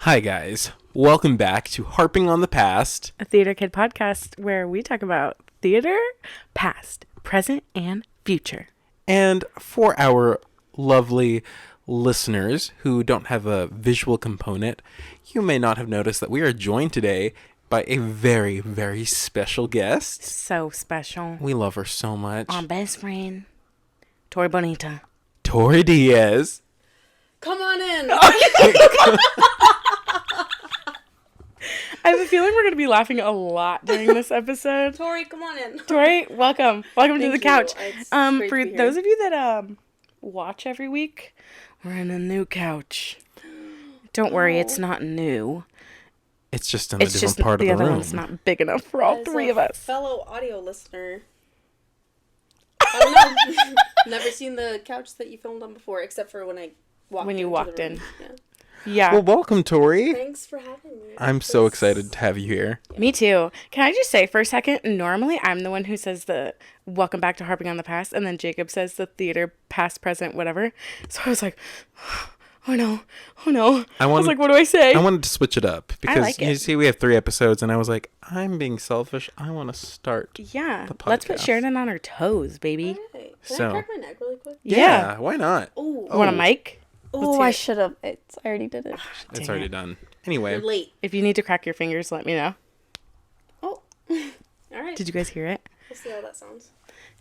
Hi guys, welcome back to Harping on the Past, a Theater Kid podcast where we talk about theater, past, present, and future. And for our lovely listeners who don't have a visual component, you may not have noticed that we are joined today by a very, very special guest. So special. We love her so much. Our best friend, Tori Bonita. Tori Diaz. Come on in. I have a feeling we're going to be laughing a lot during this episode. Tori, come on in. Tori, welcome. Welcome to the couch. For to be those here. of you that watch every week, we're in a new couch. Don't worry, it's not new. It's just in a It's different just part of the the other room. one's not big enough for all As three a of us. Fellow audio listener. I don't know. Never seen the couch that you filmed on before, except for when I walked When you into walked the room. in. Yeah. Yeah. Well, welcome, Tori. Thanks for having me. I'm so excited to have you here. Me too. Can I just say for a second, normally I'm the one who says the welcome back to Harping on the Past, and then Jacob says the theater, past, present, whatever. So I was like, oh no. I was like, what do I say? I wanted to switch it up because like you it. see we have 3 episodes, and I was like, I'm being selfish. I want to start. Yeah. the Let's put podcast. Sheridan on her toes, baby. Alright. Can So- I crack my neck really quick? Yeah. Why not? Oh, Want a mic? oh, hear I it. should have. I already did it. It's Dang already it. done. Anyway, You're late. If you need to crack your fingers, let me know. Oh. All right. Did you guys hear it? We'll see how that sounds.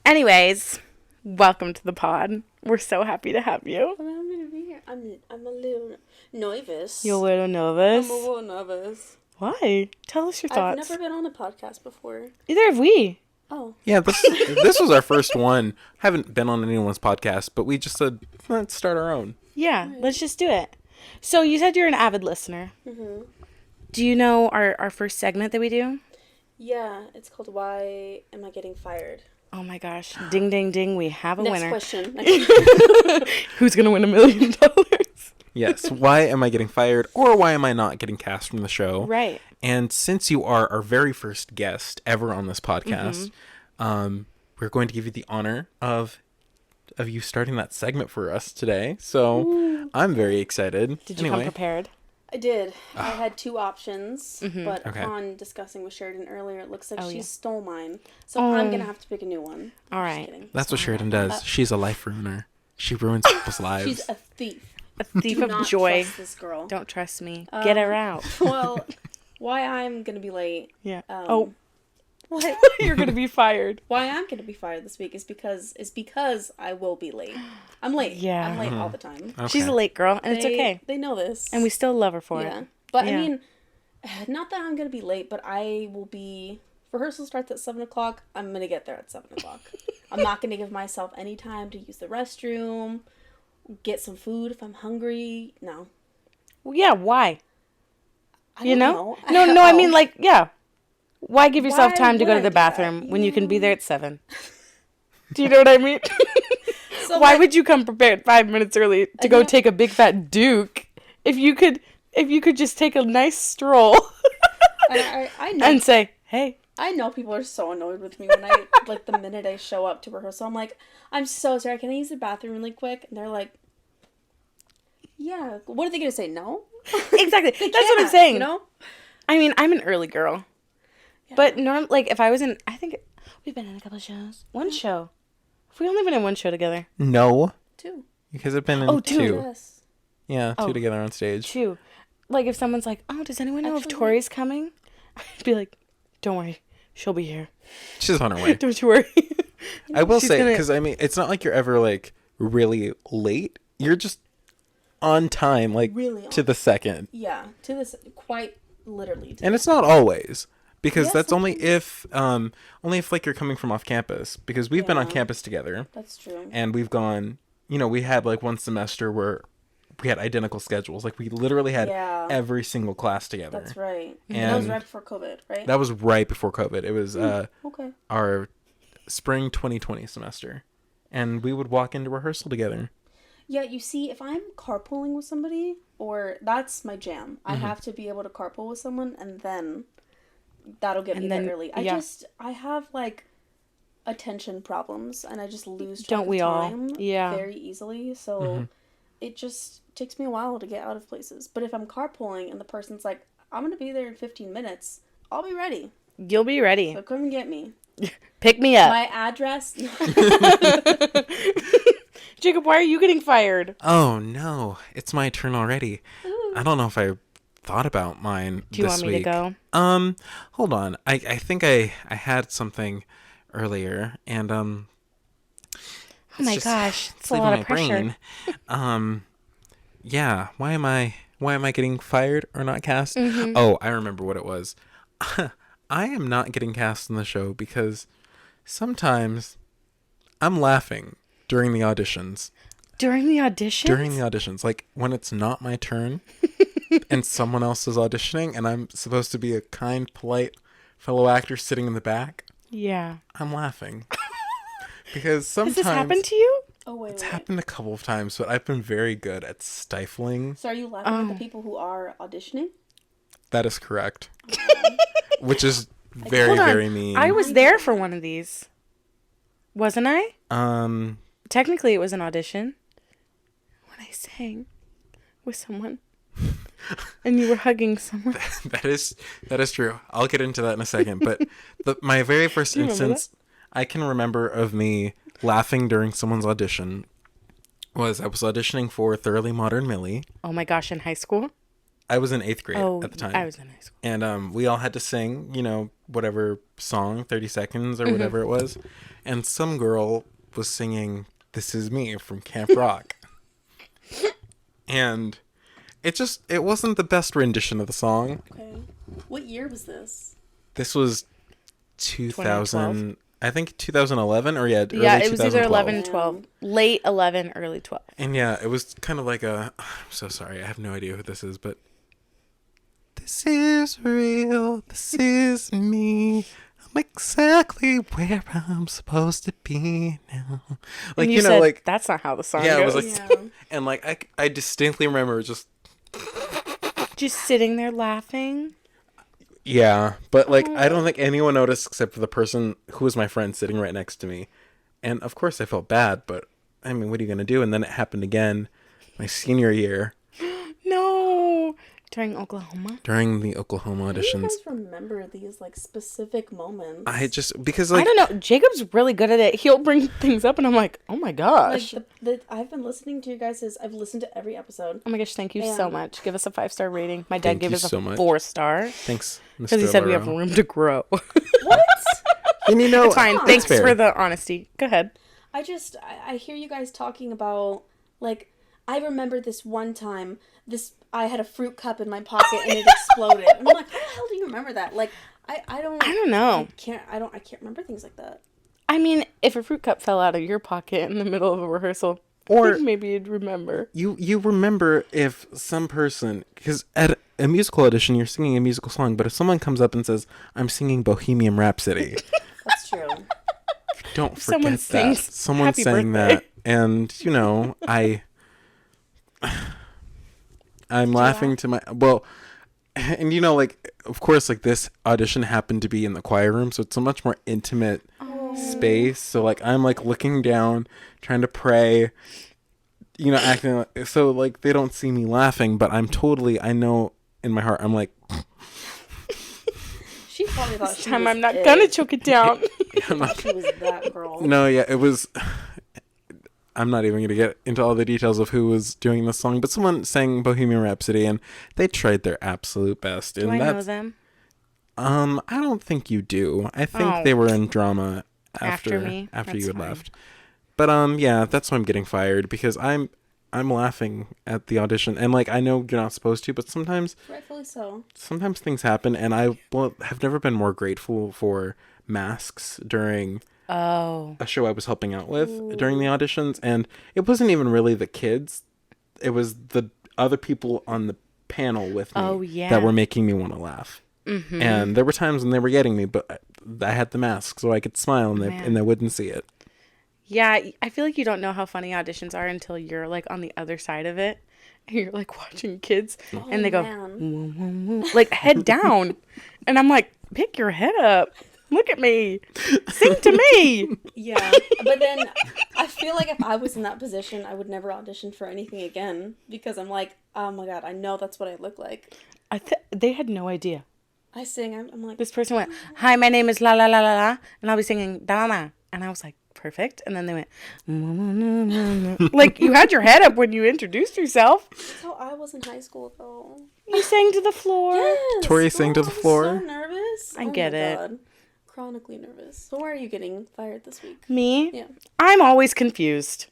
Anyways, welcome to the pod. We're so happy to have you. I'm happy to be here. I'm a little nervous. You're a little I'm nervous. a little nervous. Why? Tell us your I've thoughts. never been on a podcast before. Either have we. Oh. yeah, this was our first one. Haven't been on anyone's podcast, but we just said, let's start our own. Yeah, let's just do it. So you said you're an avid listener. Mm-hmm. Do you know our first segment that we do? Yeah, it's called Why Am I Getting Fired? Oh my gosh. Ding, ding, ding. We have a Next winner. question. Who's going to win $1 million? Yes, why am I getting fired, or why am I not getting cast from the show? Right. And since you are our very first guest ever on this podcast, we're going to give you the honor of you starting that segment for us today. So I'm very excited. Did you come prepared? I did. I had 2 options, but Okay. upon discussing with Sheridan earlier, it looks like Oh, she yeah. stole mine. So I'm going to have to pick a new one. All Just right. kidding. That's what Sheridan does. She's a life ruiner. She ruins people's lives. She's a thief. A thief Do of not joy. trust this girl. Don't trust me. Get her out. Well, why I'm going to be late. Yeah. What? You're going to be fired. Why I'm going to be fired this week is because I will be late. I'm late. Yeah. I'm late all the time. Okay. She's a late girl, and it's okay. They know this. And we still love her for Yeah. it. But Yeah. I mean, not that I'm going to be late, but I will be... Rehearsal starts at 7 o'clock. I'm going to get there at 7 o'clock. I'm not going to give myself any time to use the restroom, get some food if I'm hungry. No. Yeah, why? I You don't know? No, I mean, like, yeah. Why give yourself Why time to go would to I the do that? bathroom when you can be there at 7? Do you know what I mean? So, Why like, would you come prepared 5 minutes early to go take a big fat Duke if you could just take a nice stroll I know and say, hey, I know people are so annoyed with me when I, like, the minute I show up to rehearsal, I'm like, I'm so sorry, can I use the bathroom really quick? And they're like, yeah. What are they going to say? No? exactly. They That's what I'm can't, saying. You know? I mean, I'm an early girl. Yeah. But like if I was in, I think we've been in a couple of shows. One show. Have we only been in one show together? No, 2. you guys have been in Oh, two. Yes. Yeah, 2 Oh. together on stage. 2. Like if someone's like, oh, does anyone know if Actually- Tori's coming? I'd be like, don't worry. She'll be here. She's on her way. Don't you worry. I will She's say, gonna- because I mean, it's not like you're ever like really late. You're just on time, like Really to the second. Yeah. To this, quite literally. And it's not always, because Yeah, that's only if like you're coming from off campus, because we've been on Yeah. campus together, That's true. and we've gone, we had like one semester where we had identical schedules. Like we literally had Yeah. every single class together. That's right. And that was And right before COVID, right? That was right before COVID. It was Okay. our spring 2020 semester, and we would walk into rehearsal together. Yeah, you see, if I'm carpooling with somebody, or that's my jam, I Mm-hmm. have to be able to carpool with someone, and then that'll get me And then- there early. yeah. I have, like, attention problems, and I just lose track Don't of we all? time Yeah. very easily, so it just takes me a while to get out of places. But if I'm carpooling and the person's like, I'm going to be there in 15 minutes, I'll be ready. You'll be ready. So come and get me. Pick me up. My address. Jacob, why are you getting fired? Oh, no. It's my turn already. Ooh. I don't know if I thought about mine Do you this want me week. to go? Hold on. I think I had something earlier, and Oh my gosh, it's a lot of pressure. Yeah. Why am I getting fired or not cast? Mm-hmm. Oh, I remember what it was. I am not getting cast in the show because sometimes I'm laughing during the auditions. During the audition? During the auditions, like when it's not my turn and someone else is auditioning and I'm supposed to be a kind, polite fellow actor sitting in the back, Yeah. I'm laughing. Because sometimes... Has this happened to you? Oh, wait. It's happened a couple of times, but I've been very good at stifling. So are you laughing at the people who are auditioning? That is correct. Which is very, Hold on. very mean. I was there for one of these. Wasn't I? Um... Technically, it was an audition. When I sang with someone. And you were hugging someone. That is true. I'll get into that in a second. But my very first instance I can remember of me laughing during someone's audition was I was auditioning for Thoroughly Modern Millie. Oh my gosh, in high school? I was in 8th grade at the time. I was in high school. And we all had to sing, whatever song, 30 seconds or whatever it was. And some girl was singing This Is Me from Camp Rock. And it wasn't the best rendition of the song. Okay. What year was this? This was 2000, 2012? I think 2011 or early Yeah, it was either 2012. 11, 12. Late 11, early 12. And yeah, it was kind of like I'm so sorry, I have no idea who this is, but this is real, this is me. I'm exactly where I'm supposed to be now. Like, And you said, like, that's not how the song yeah, it goes. was like, Yeah. and like, I distinctly remember just, Just sitting there laughing. yeah, but like, I don't think anyone noticed except for the person who was my friend sitting right next to me. And of course I felt bad, but I mean, what are you going to do? And then it happened again my senior year No. During Oklahoma? during the Oklahoma How do you auditions. guys remember these like specific moments? Because I like, don't know. Jacob's really good at it. He'll bring things up and I'm like, oh my gosh. Like I've been listening to you guys. I've listened to every episode. Oh my gosh, thank you so And- much. Give us a 5-star rating. My dad Thank gave you us a so much. 4-star. thanks, Mr. Because he said we have Laro. room to grow. What? And It's fine. that's Thanks fair. for the honesty. Go ahead. I hear you guys talking about, like, I remember this one time, I had a fruit cup in my pocket and it exploded. And I'm like, how the hell do you remember that? Like, I don't know. I can't remember things like that. I mean, if a fruit cup fell out of your pocket in the middle of a rehearsal, Or- I think maybe you'd remember. You remember if some person, because at a musical audition you're singing a musical song, but if someone comes up and says, I'm singing Bohemian Rhapsody, That's true. don't Someone forget that. sings Someone Happy sang Birthday. that. And, I'm laughing to my, well, and like, of course, like this audition happened to be in the choir room, so it's a much more intimate space. So like, I'm like looking down, trying to pray, acting like, so like they don't see me laughing, but I know in my heart, I'm like, She probably thought This she time was I'm not it. gonna choke it down. I'm not, She was that girl. no, yeah, it was, I'm not even going to get into all the details of who was doing this song, but someone sang Bohemian Rhapsody and they tried their absolute best. Do And I know that's, them? I don't think you do. I think Oh. they were in drama After me? after That's you had fine. left. But yeah, that's why I'm getting fired because I'm laughing at the audition and like I know you're not supposed to, but sometimes Rightfully so. things happen and I have never been more grateful for masks during Oh. a show I was helping out with during the auditions, and it wasn't even really the kids, it was the other people on the panel with me Oh, yeah. that were making me want to laugh. Mm-hmm. And there were times when they were getting me, but I had the mask so I could smile and Man. they wouldn't see it. Yeah, I feel like you don't know how funny auditions are until you're like on the other side of it. And you're like watching kids and they go, man. "Woo, woo, woo," like head down. And I'm like, pick your head up. Look at me. Sing to me. Yeah, but then I feel like if I was in that position, I would never audition for anything again because I'm like, oh my god, I know that's what I look like. They had no idea. I sing, I'm like... This person went, hi, my name is la la la la la, and I'll be singing Dana. And I was like, perfect. And then they went, like, you had your head up when you introduced yourself. That's how I was in high school, though. You sang to the floor. Yes. Tori sang to the floor. I was so nervous. I get it. God. Chronically nervous. So why are you getting fired this week? Me? Yeah. I'm always confused.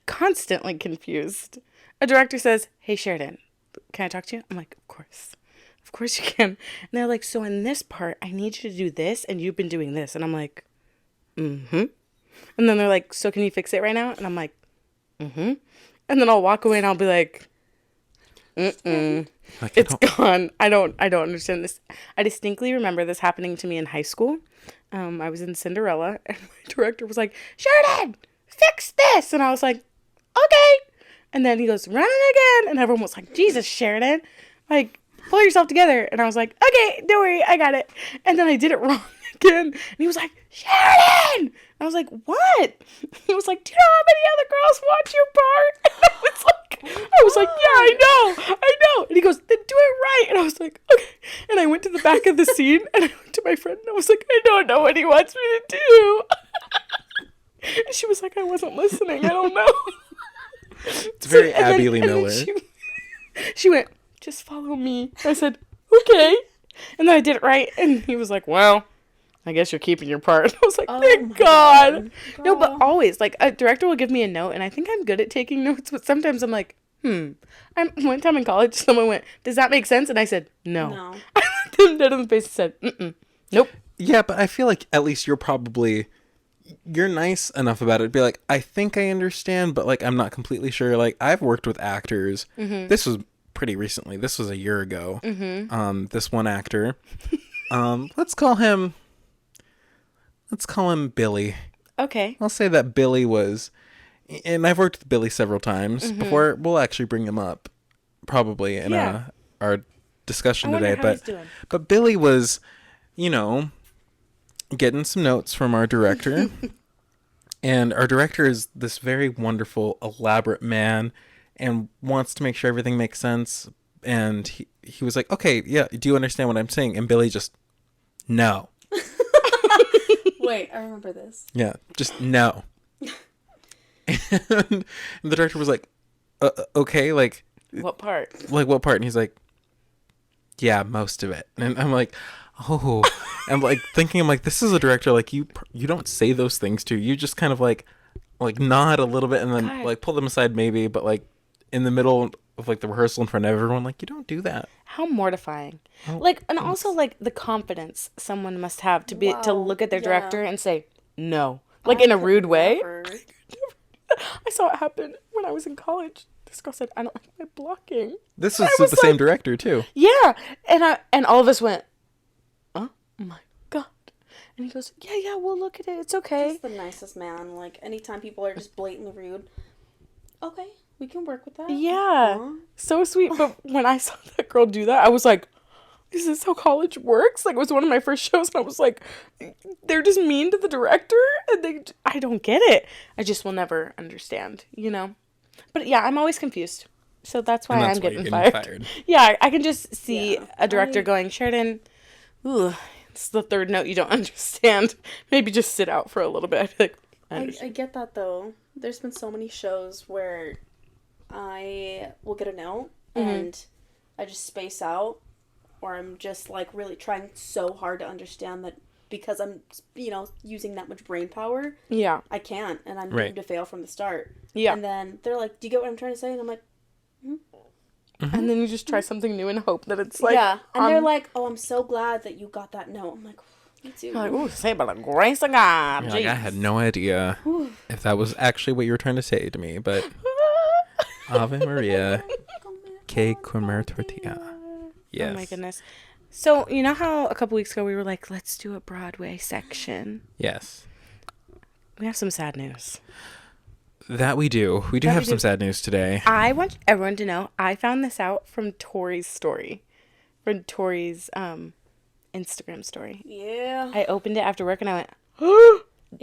Constantly confused. A director says, hey, Sheridan, can I talk to you? I'm like, of course. Of course you can. And they're like, so in this part, I need you to do this, and you've been doing this. And I'm like, mm-hmm. And then they're like, so can you fix it right now? And I'm like, mm-hmm. And then I'll walk away and I'll be like, mm-mm. Like, It's gone. I don't understand this. I distinctly remember this happening to me in high school. I was in Cinderella, and my director was like, Sheridan, fix this. And I was like, okay. And then he goes, run it again. And everyone was like, Jesus, Sheridan. Like, pull yourself together. And I was like, okay, don't worry, I got it. And then I did it wrong again. And he was like, Sheridan. I was like, what? He was like, do you know how many other girls watch your part? And I was like, yeah, I know. And he goes, then do it right. And I was like, okay. And I went to the back of the scene, and I went to my friend, and I was like, I don't know what he wants me to do. And she was like, I wasn't listening. I don't know. It's very Abby Lee Miller. She went, just follow me. I said, okay. And then I did it right. And he was like, well, I guess you're keeping your part. I was like, thank God. No, but always, like, a director will give me a note, and I think I'm good at taking notes, but sometimes I'm like, one time in college, someone went, does that make sense? And I said, no. I looked them dead in the face and said, nope. Yeah, but I feel like at least you're nice enough about it. Be like, I think I understand, but like, I'm not completely sure. Like, I've worked with actors. Mm-hmm. This was pretty recently. This was a year ago. Mm-hmm. This one actor, let's call him Billy. Okay. I'll say that Billy was, and I've worked with Billy several times before. We'll actually bring him up probably in our discussion today. But Billy was, getting some notes from our director. And our director is this very wonderful, elaborate man and wants to make sure everything makes sense. And he was like, okay, yeah, do you understand what I'm saying? And Billy just, no. Wait, I remember this. Yeah, just no. And the director was like, okay, like... What part? Like, what part? And he's like, yeah, most of it. And I'm like, oh. I'm like thinking, I'm like, this is a director, like, you don't say those things to. You just kind of like nod a little bit and then like pull them aside maybe, but like in the middle of like the rehearsal in front of everyone, like, you don't do that. How mortifying. Like, and also like the confidence someone must have to be to look at their director and say no, like in a rude way. I saw it happen when I was in college. This girl said, I don't like my blocking. This was the same director too. Yeah. And all of us went, oh my God. And he goes, yeah, we'll look at it. It's okay. He's the nicest man. Like, anytime people are just blatantly rude, okay, we can work with that. Yeah. Aww. So sweet. But when I saw that girl do that, I was like, is this how college works? Like, it was one of my first shows, and I was like, they're just mean to the director? And I don't get it. I just will never understand, But yeah, I'm always confused. So that's why I'm getting fired. Yeah, I can just see a director going, Sheridan, ooh, it's the third note you don't understand. Maybe just sit out for a little bit. I'd be like, I get that, though. There's been so many shows where I will get a note, and I just space out, or I'm just, like, really trying so hard to understand that because I'm, using that much brain power. Yeah. I can't, and I'm doomed to fail from the start. Yeah. And then they're like, do you get what I'm trying to say? And I'm like, And then you just try something new and hope that it's like... Yeah. And they're like, oh, I'm so glad that you got that note. I'm like, me too. Like, ooh, say by the grace of God. Like, I had no idea if that was actually what you were trying to say to me, but... Ave Maria. Que comer tortilla. Yes. Oh my goodness. So, you know how a couple weeks ago we were like, let's do a Broadway section? Yes. We have some sad news. That we do. We do have some sad news today. I want everyone to know, I found this out from Tori's story. From Tori's Instagram story. Yeah. I opened it after work and I went,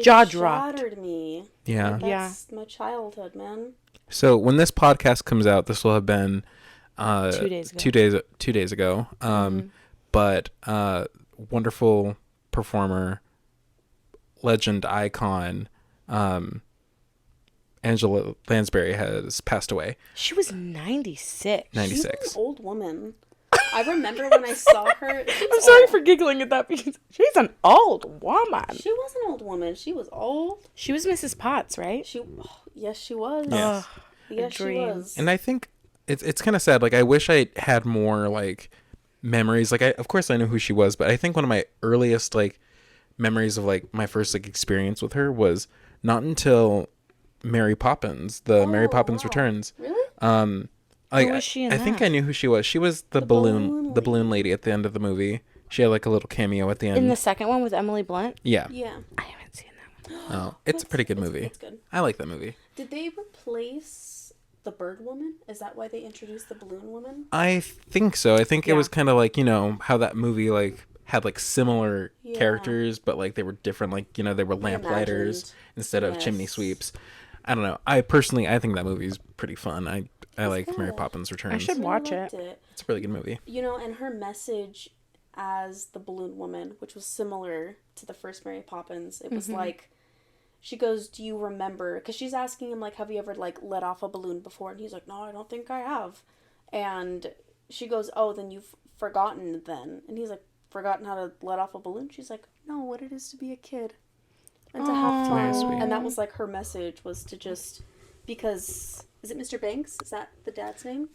jaw It dropped. shattered me. Yeah. Like, that's my childhood, man. So when this podcast comes out, this will have been 2 days ago. 2 days ago. But wonderful performer, legend icon, Angela Lansbury has passed away. She was 96. 96. She's an old woman. I remember when I saw her. I'm sorry for giggling at that because she's an old woman. She was an old woman. She was old. She was Mrs. Potts, right? Yes, she was. Yes. Yes, she dream. was. And I think it's kind of sad. Like, I wish I had more, like, memories. Like, of course I knew who she was, but I think one of my earliest, like, memories of, like, my first, like, experience with her was not until Mary Poppins, Mary Poppins Returns. Really? Like, Who was she in I think that? I knew who she was. She was the balloon lady at the end of the movie. She had, like, a little cameo at the end. In the second one with Emily Blunt? Yeah. Yeah. I haven't seen that one. Oh, it's a pretty good movie. It's good. I like that movie. Did they replace the bird woman? Is that why they introduced the balloon woman? I think so. I think it Yeah. was kind of like, how that movie, like, had, like, similar Yeah. characters, but, like, they were different. Like, they were lamplighters Reimagined. instead of Yes. chimney sweeps. I don't know. I think that movie's pretty fun. I like good. Mary Poppins Returns. I should watch liked it. It's a really good movie. And her message as the balloon woman, which was similar to the first Mary Poppins, it was like, she goes, do you remember? Because she's asking him, like, have you ever, like, let off a balloon before? And he's like, no, I don't think I have. And she goes, oh, then you've forgotten then. And he's like, forgotten how to let off a balloon? She's like, no, what it is to be a kid. And to have Very fun. sweet. And that was, like, her message was to just, because, is it Mr. Banks? Is that the dad's name?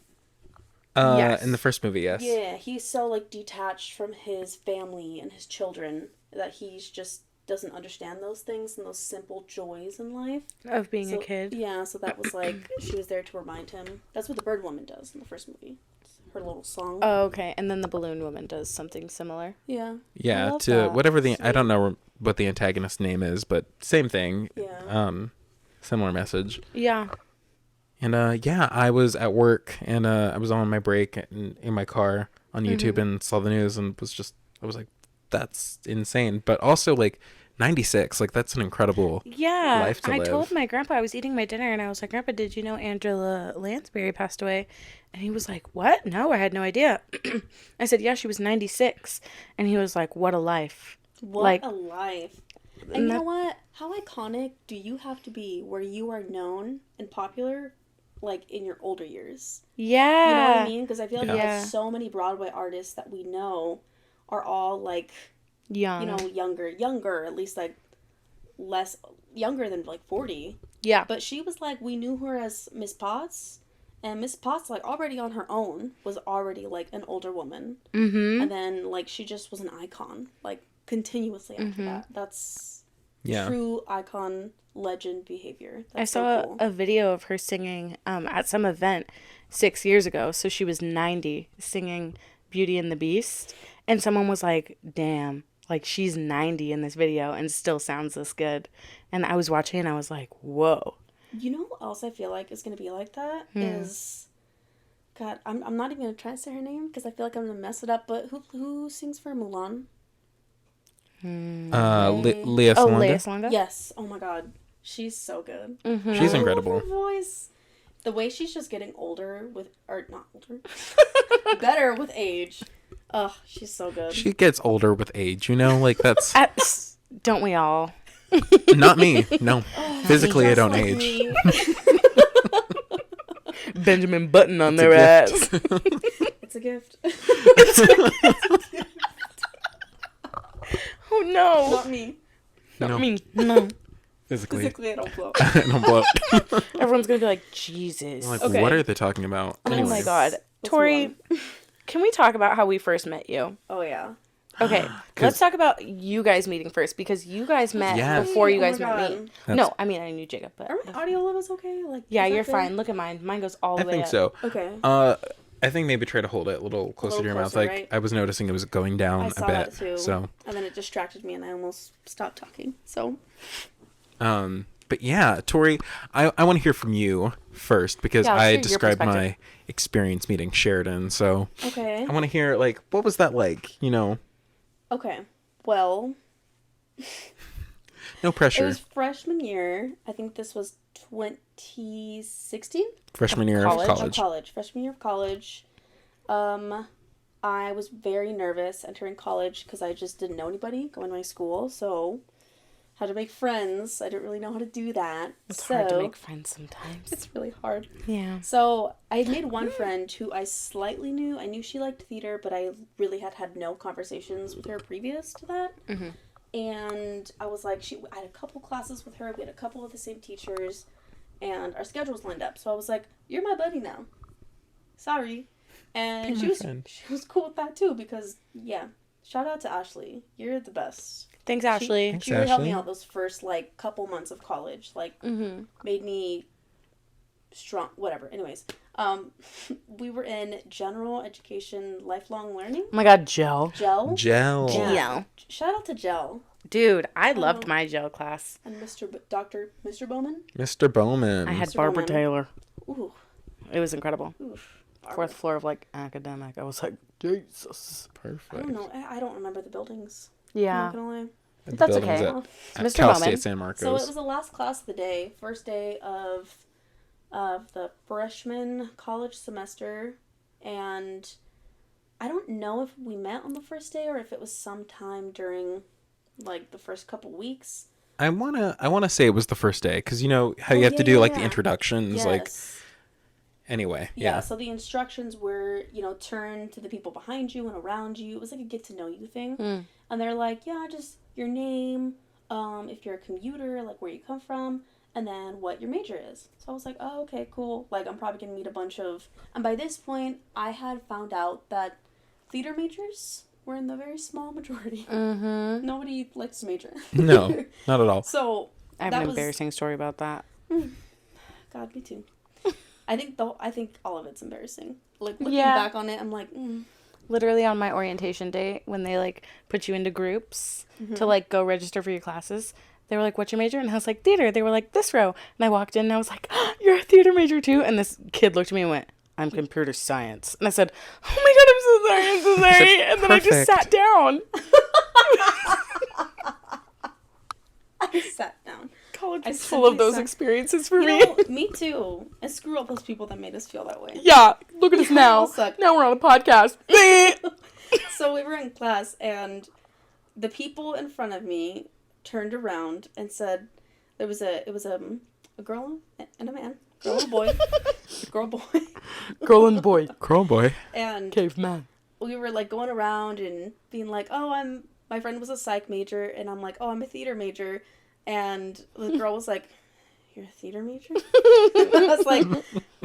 Yes. In the first movie, yes. Yeah, he's so, like, detached from his family and his children that he's just doesn't understand those things and those simple joys in life. Of being a So, kid. Yeah, so that was, like, she was there to remind him. That's what the bird woman does in the first movie. It's her little song. Oh, okay. And then the balloon woman does something similar. Yeah. I Yeah, love to that. whatever I Sweet. don't know what the antagonist name is, but same thing. Yeah. Similar message. Yeah. And I was at work and I was on my break in my car on YouTube and saw the news and I was like, that's insane. But also, like, 96, like, that's an incredible Yeah. life to I live. told my grandpa, I was eating my dinner and I was like, Grandpa, did you know Angela Lansbury passed away? And he was like, what? No, I had no idea. I said, yeah, she was 96. And he was like, what a life. What like- a life. And And you know what? How iconic do you have to be where you are known and popular, like, in your older years? Yeah. You know what I mean? Because I feel like Yeah. like so many Broadway artists that we know are all, like, Young. younger, at least, like, less, younger than, like, 40. Yeah. But she was, like, we knew her as Miss Potts, and Miss Potts, like, already on her own was already, like, an older woman. Mm-hmm. And then, like, she just was an icon, like, continuously after that. That's true icon legend behavior. That's I saw so cool. a video of her singing at some event 6 years ago. So she was 90 singing Beauty and the Beast. And someone was like, damn, like, she's 90 in this video and still sounds this good. And I was watching and I was like, whoa. You know what else I feel like is going to be like that? Is, God, I'm not even going to try to say her name because I feel like I'm going to mess it up, but who sings for Mulan? Leah Oh, Salonga. Leia Salonga? Yes. Oh my God. She's so good. Mm-hmm. She's I love incredible. her voice. The way she's just getting older not older. Better with age. Ugh, she's so good. She gets older with age, like, that's Don't we all? not me. No. Physically, I Just don't like age. me. Benjamin Button on It's their a ass. gift. It's a gift. Oh, no. Not me. Not No. me. No. Physically. Physically, I don't flow. I don't blow. Everyone's going to be like, Jesus. Like, Okay. what are they talking about? Oh, Anyways. my God. Let's Tori, move can we talk about how we first met you? Oh, yeah. Okay, let's talk about you guys meeting first because you guys met Yes. before you Oh my guys met me. God. That's- No, I mean I knew Jacob, but Are my audio levels okay? Like, yeah, is that you're good? fine. Look at mine. Mine goes all the I way think up. so. Okay. I think maybe try to hold it a little closer to your mouth. closer, Like, right? I was noticing it was going down I a saw bit. that too. So, And then it distracted me and I almost stopped talking. So, but yeah, Tori, I want to hear from you first because Yeah, let's hear I your described perspective. my experience meeting Sheridan. So okay. I want to hear, like, what was that like? Okay. Well, No it pressure. was freshman year. I think this was 2016? Freshman year of college? Of college. college. Freshman year of college. I was very nervous entering college because I just didn't know anybody going to my school. So, how to make friends. I didn't really know how to do that. It's hard to make friends sometimes. It's really hard. Yeah. So, I had made one friend who I slightly knew. I knew she liked theater, but I really had no conversations with her previous to that. Mm-hmm. And I was like, I had a couple classes with her. We had a couple of the same teachers, and our schedules lined up. So I was like, "You're my buddy now." Sorry, and Be she my was friend. she was cool with that too because shout out to Ashley. You're the best. Thanks, Ashley. Thanks, She really helped me Ashley. out those first couple months of college. Mm-hmm. Made me strong. Whatever. Anyways, we were in general education, lifelong learning. Oh my God, gel. Gel. Gel. Yeah. Gel. Shout out to Gel. Dude, I loved my gel class. And Mr. Bowman. Mr. Bowman. I had Mr. Barbara Bowman. Taylor. Ooh. It was incredible. Oof. Fourth floor of academic. I was like, Jesus. Perfect. I don't know. I don't remember the buildings. Yeah. I'm not gonna lie. The That's buildings okay. At Mr. Cal Bowman. State San Marcos. So it was the last class of the day, first day of the freshman college semester, and I don't know if we met on the first day or if it was sometime during the first couple weeks. I wanna say it was the first day because you know how Oh, you have yeah, to do yeah, the yeah. introductions Yes. anyway. Yeah, Yeah. so the instructions were, turn to the people behind you and around you. It was like a get to know you thing. Mm. And they're like, yeah, just your name, if you're a commuter, where you come from, and then what your major is. So I was like, oh, okay, cool. I'm probably going to meet a bunch of... And by this point, I had found out that theater majors were in the very small majority. Mm-hmm. Nobody likes to major. No, not at all. So I have that an was... embarrassing story about that. God, me too. I think all of it's embarrassing. Looking Yeah. back on it, I'm like, Literally on my orientation day, when they put you into groups to go register for your classes, they were like, "What's your major?" And I was like, "Theater." They were like, "This row." And I walked in and I was like, "Oh, you're a theater major too?" And this kid looked at me and went, "I'm computer science." And I said, "Oh my God, I'm so sorry, I'm so sorry." And then I just Perfect. sat down. I sat down. College I was full of simply those sat- experiences for You me. know, me too. And screw up those people that made us feel that way. Yeah, look at us Yeah, now. all suck. Now we're on a podcast. So we were in class, and the people in front of me turned around and said, it was a girl and a man, girl and a boy, girl boy, Girl and boy, Girl boy. and caveman. we were going around and being like, oh, my friend was a psych major, and I'm like, oh, I'm a theater major, and the girl was like, you're a theater major? I was like,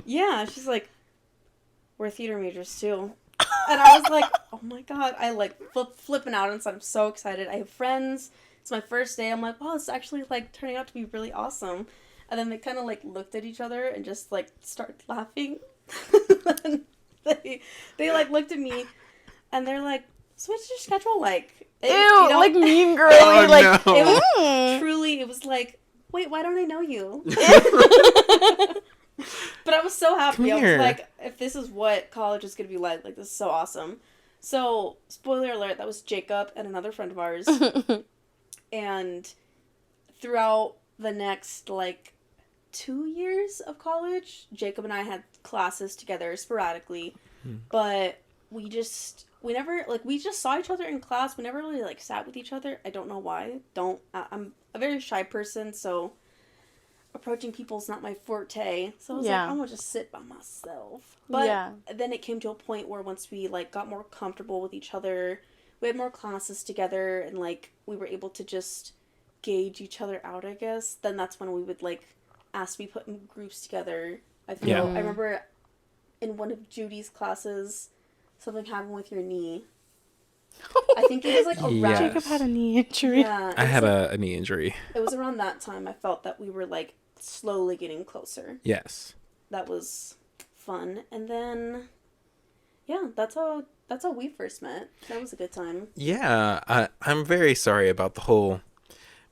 yeah. She's like, we're theater majors too. And I was like, oh my God. I flipping out and said, I'm so excited. I have friends. It's my first day. I'm like, wow, it's actually turning out to be really awesome. And then they kind of looked at each other and just started laughing. And they looked at me and they're like, so what's your schedule like? Ew, And, mean girly. Oh, no. it was Mm. truly, it was like, wait, why don't I know you? But I was so happy. Come I here. was like, if this is what college is going to be like, this is so awesome. So, spoiler alert, that was Jacob and another friend of ours. And throughout the next, 2 years of college, Jacob and I had classes together sporadically. But we just saw each other in class. We never really, sat with each other. I don't know why. I'm a very shy person, so approaching people's not my forte. So I was Yeah. like, I'm gonna just sit by myself. But Yeah. then it came to a point where once we got more comfortable with each other, we had more classes together, and we were able to just gauge each other out, I guess. Then that's when we would ask to be put in groups together. I remember in one of Judy's classes, something happened with your knee. I think it was around. Yes. Jacob had a knee injury. Yeah, it I was, had a knee injury. It was around that time I felt that we were slowly getting closer. Yes. That was fun. And then yeah, that's how we first met. That was a good time. Yeah, I'm very sorry about the whole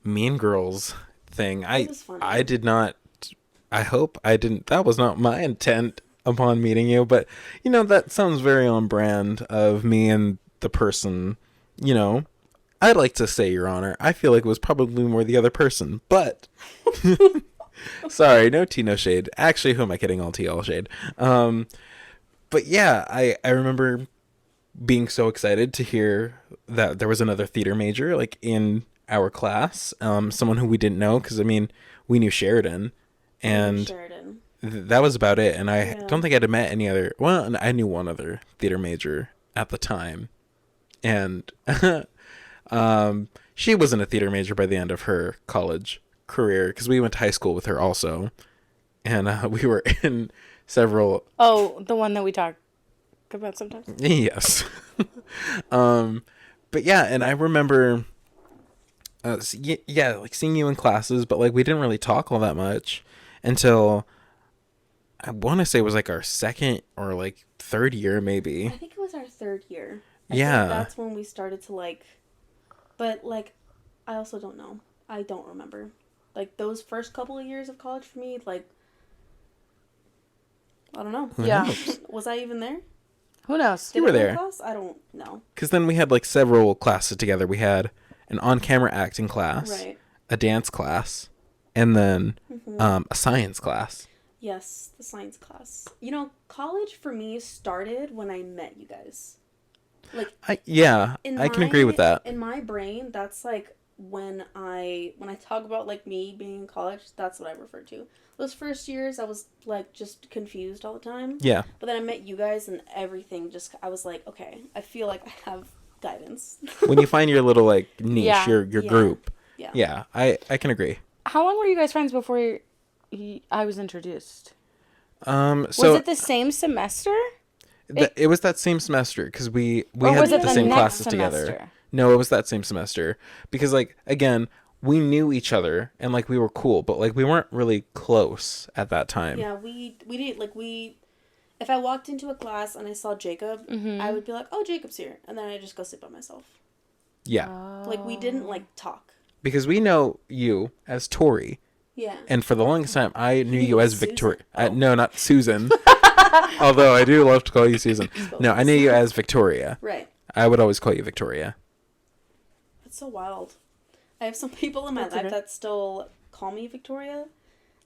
Mean Girls thing. It was funny. I did not. I hope I didn't. That was not my intent upon meeting you, but that sounds very on brand of me and the person. I'd like to say, Your Honor, I feel like it was probably more the other person, but sorry, no tea, no shade. Actually, who am I kidding? All tea, all shade. But yeah, I remember being so excited to hear that there was another theater major like in our class. Someone who we didn't know, because I mean, we knew Sheridan, and Sheridan. that was about it. And I Yeah. don't think I'd met any other. Well, I knew one other theater major at the time, and she wasn't a theater major by the end of her college career, because we went to high school with her also, and we were in several. Oh, the one that we talk about sometimes. Yes. But yeah, and I remember yeah, like seeing you in classes, but like we didn't really talk all that much until I want to say it was like our second or like third year maybe. I think it was our third year. I Yeah. think that's when we started to like, but like, I also don't know. I don't remember. Like those first couple of years of college for me, like, I don't know. Who Yeah. knows? Was I even there? Who knows? Did were I go to there. class? I don't know. Because then we had like several classes together. We had an on-camera acting class, Right. a dance class, and then a science class. Yes, the science class. You know, college for me started when I met you guys. Like I can agree with that. In my brain, that's like when I talk about like me being in college, that's what I refer to. Those first years, I was like just confused all the time. Yeah. But then I met you guys and everything just, I was like, okay, I feel like I have guidance. When you find your little like niche, Yeah. your Yeah. group. Yeah. Yeah, I can agree. How long were you guys friends before I was introduced? So Was it the same semester? it was that same semester, because we Or had was it the the same next classes together. semester? No, it was that same semester, because like again, we knew each other and like we were cool, but like we weren't really close at that time. Yeah, we did, like, if I walked into a class and I saw Jacob, I would be like, oh, Jacob's here. And then I just go sit by myself. Yeah, Like, we didn't, like, talk. because we know you as Tori, Yeah. and for the longest time I knew you as Susan. Victoria. Oh. No, not Susan. Although I do love to call you Susan. No, I knew you as Victoria. Right. I would always call you Victoria. That's so wild. I have some people in my That's life okay. that still call me Victoria.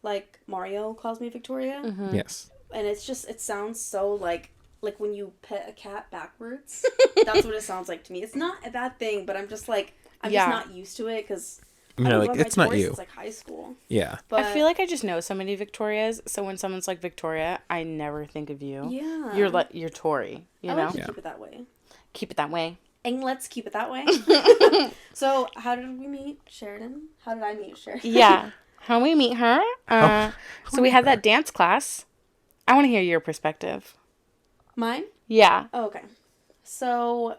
Like, Mario calls me Victoria. Yes. And it's just, it sounds so, like when you pet a cat backwards. That's what it sounds like to me. It's not a bad thing, but I'm just, like, I'm Yeah. just not used to it, because Like it's not you. Since, like, high school. Yeah. But I feel like I just know so many Victorias, so when someone's like Victoria, I never think of you. Yeah. You're Tori, you I know? like to Yeah. keep it that way. Keep it that way. And let's keep it that way. So, how did we meet Sheridan? How did I meet Sheridan? Yeah. How we meet her? So we had that dance class. I want to hear your perspective. Mine? Yeah. Oh, okay. So,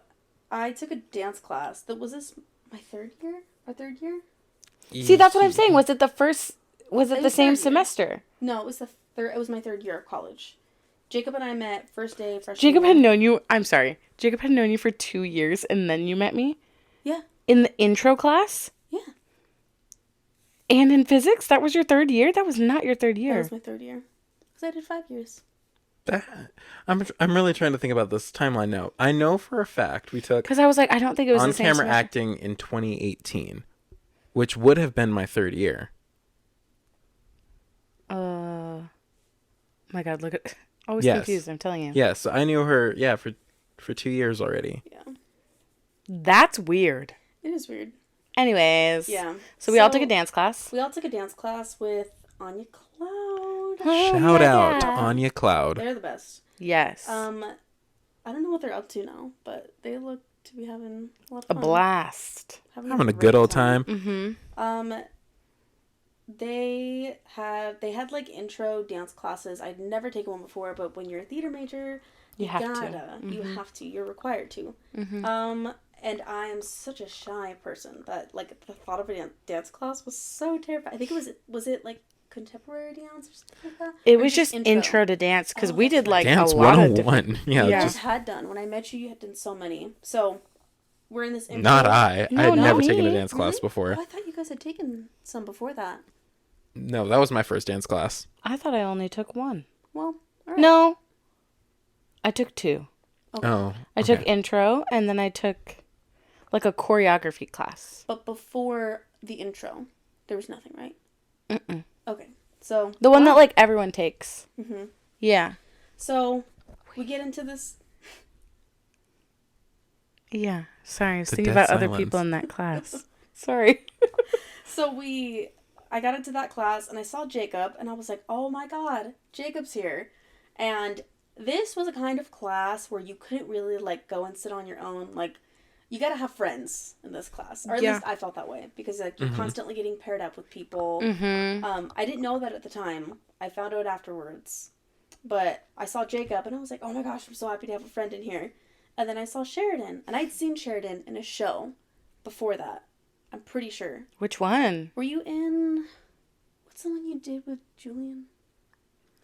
I took a dance class. Was this my third year? Our third year? See, that's what I'm saying. Was it the was same third year. semester? No, it was it was my third year of college. Jacob and I met first day freshman Jacob year. had known you. I'm sorry. Jacob had known you for 2 years, and then you met me Yeah. in the intro class Yeah. and in physics. That was your third year. That was not your third That year. was my third year. Because I did 5 years. I'm really trying to think about this timeline now. I know for a fact we took Because I was like, I don't think it was the same on-camera semester. acting in 2018, which would have been my third year. My God, look at. I was Yes. confused. I'm telling you. Yes, I knew her. Yeah, for 2 years already. Yeah. That's weird. It is weird. Anyways. Yeah. So we all took a dance class. We all took a dance class with Anya Cloud. Shout out yeah. Anya Cloud. They're the best. Yes. I don't know what they're up to now, but they look to be having a lot of A fun. blast. Having a great good old time. Mm-hmm. They had like intro dance classes. I'd never taken one before, but when you're a theater major, You have to. gotta. You have to. You're required to. And I am such a shy person that like the thought of a dance class was so terrifying. I think was it like contemporary dance or something like that? It Or was just intro to dance because we did like Dance a lot of 101. Yeah, Yeah. I just had done when I met you. You had done so many. So we're in this. Intro. not I. No, I had not never me. taken a dance class Really? before. Oh, I thought you guys had taken some before that. No, that was my first dance class. I thought I only took one. Well, all right. No. I took two. Okay. Oh. I took intro and then I took Like a choreography class. But before the intro, there was nothing, right? Mm-mm. Okay. So. The one that, like, everyone takes. Mm-hmm. Yeah. So, we get into this. Yeah. Sorry. I was thinking about other people in that class. Sorry. So, I got into that class, and I saw Jacob, and I was like, oh my god, Jacob's here. And this was a kind of class where you couldn't really, like, go and sit on your own. Like, you gotta have friends in this class. Or at least I felt that way. Because, like, you're constantly getting paired up with people. Mm-hmm. I didn't know that at the time. I found out afterwards. But I saw Jacob, and I was like, oh my gosh, I'm so happy to have a friend in here. And then I saw Sheridan. And I'd seen Sheridan in a show before that. I'm pretty sure. Which one? Were you in... What's the one you did with Julian?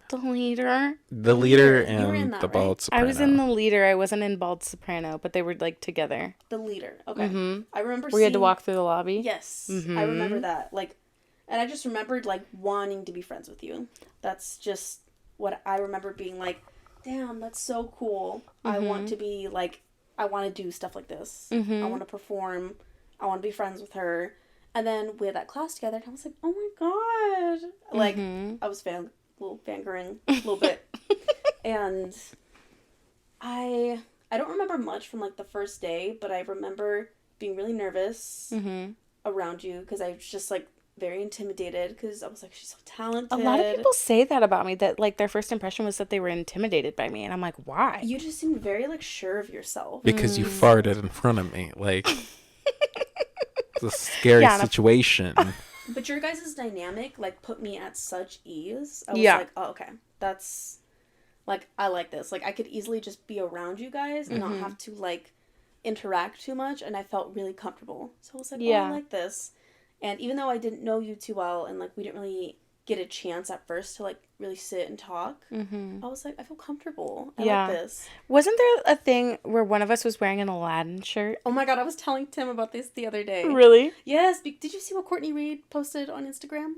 The Leader. The Leader You were in and that, the right? Bald Soprano. I was in The Leader. I wasn't in Bald Soprano, but they were, like, together. The Leader. Okay. Mm-hmm. I remember Where you had to walk through the lobby? Yes. Mm-hmm. I remember that. Like, and I just remembered, like, wanting to be friends with you. That's just what I remember being like, damn, that's so cool. I want to be, like, I want to do stuff like this. I want to perform. I want to be friends with her. And then we had that class together, and I was like, oh my god. Like, I was fangirling a little bit. And I don't remember much from, like, the first day, but I remember being really nervous around you, because I was just, like, very intimidated, because I was like, she's so talented. A lot of people say that about me, that, like, their first impression was that they were intimidated by me, and I'm like, why? You just seemed very, like, sure of yourself. Because you farted in front of me. Like, it's a scary situation. But your guys' dynamic, like, put me at such ease. I was like, oh, okay, that's, like, I like this. Like, I could easily just be around you guys and not have to, like, interact too much, and I felt really comfortable. So I was like, oh, I like this. And even though I didn't know you too well, and, like, we didn't really get a chance at first to, like, really sit and talk, I was like, I feel comfortable. I like this. Wasn't there a thing where one of us was wearing an Aladdin shirt? Oh my god, I was telling Tim about this the other day. Really? Yes. Did you see what Courtney Reed posted on Instagram?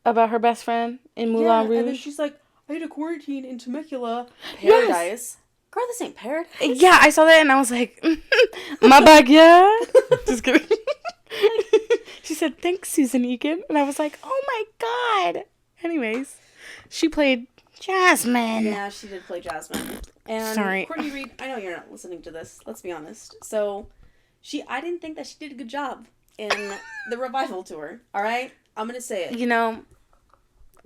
About her best friend in Moulin Rouge? And then she's like, I had a quarantine in Temecula. Paradise. Yes. Girl, this ain't paradise. Yeah, I saw that and I was like, my backyard. Just kidding. She said, thanks, Susan Egan. And I was like, oh my god. Anyways, she played Jasmine. Yeah, she did play Jasmine. And sorry. Courtney Reed, I know you're not listening to this, let's be honest. So, I didn't think that she did a good job in the revival tour. Alright? I'm gonna say it. You know,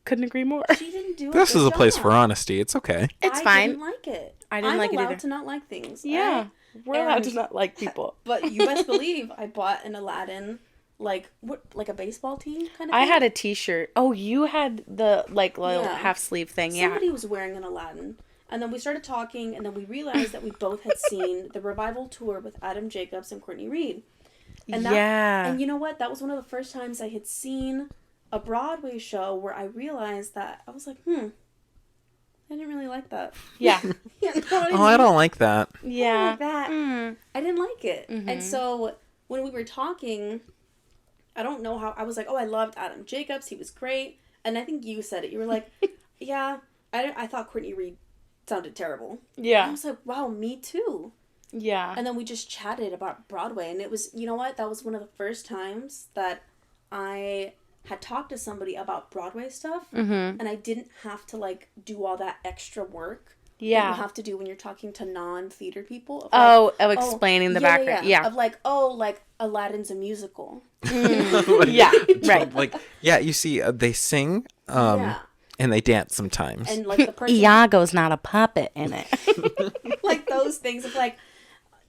couldn't agree more. She didn't do it. This is a place for honesty. It's okay. It's fine. I didn't like it. I didn't like it either. I'm allowed to not like things. Yeah. Right? We're allowed to not like people. But you best believe I bought an Aladdin, like a baseball tee kind of thing. I had a t-shirt. Oh, you had the, like, little half sleeve thing. Somebody was wearing an Aladdin. And then we started talking, and then we realized that we both had seen the revival tour with Adam Jacobs and Courtney Reed. And and you know what? That was one of the first times I had seen a Broadway show where I realized that I was like, I didn't really like that. Yeah. You know what I mean? I don't like that. Yeah. I didn't like it. And so when we were talking, I don't know how, I was like, oh, I loved Adam Jacobs. He was great. And I think you said it. You were like, yeah, I thought Courtney Reed sounded terrible. Yeah. And I was like, wow, me too. Yeah. And then we just chatted about Broadway. And it was, you know what? That was one of the first times that I had talked to somebody about Broadway stuff. And I didn't have to, like, do all that extra work. Yeah. That you have to do when you're talking to non-theater people. Of explaining the background. Yeah. Of like, like, Aladdin's a musical. Yeah. Right. Like, yeah, you see, they sing, and they dance sometimes. And, like, the person... Iago's not a puppet in it. Like, those things of, like,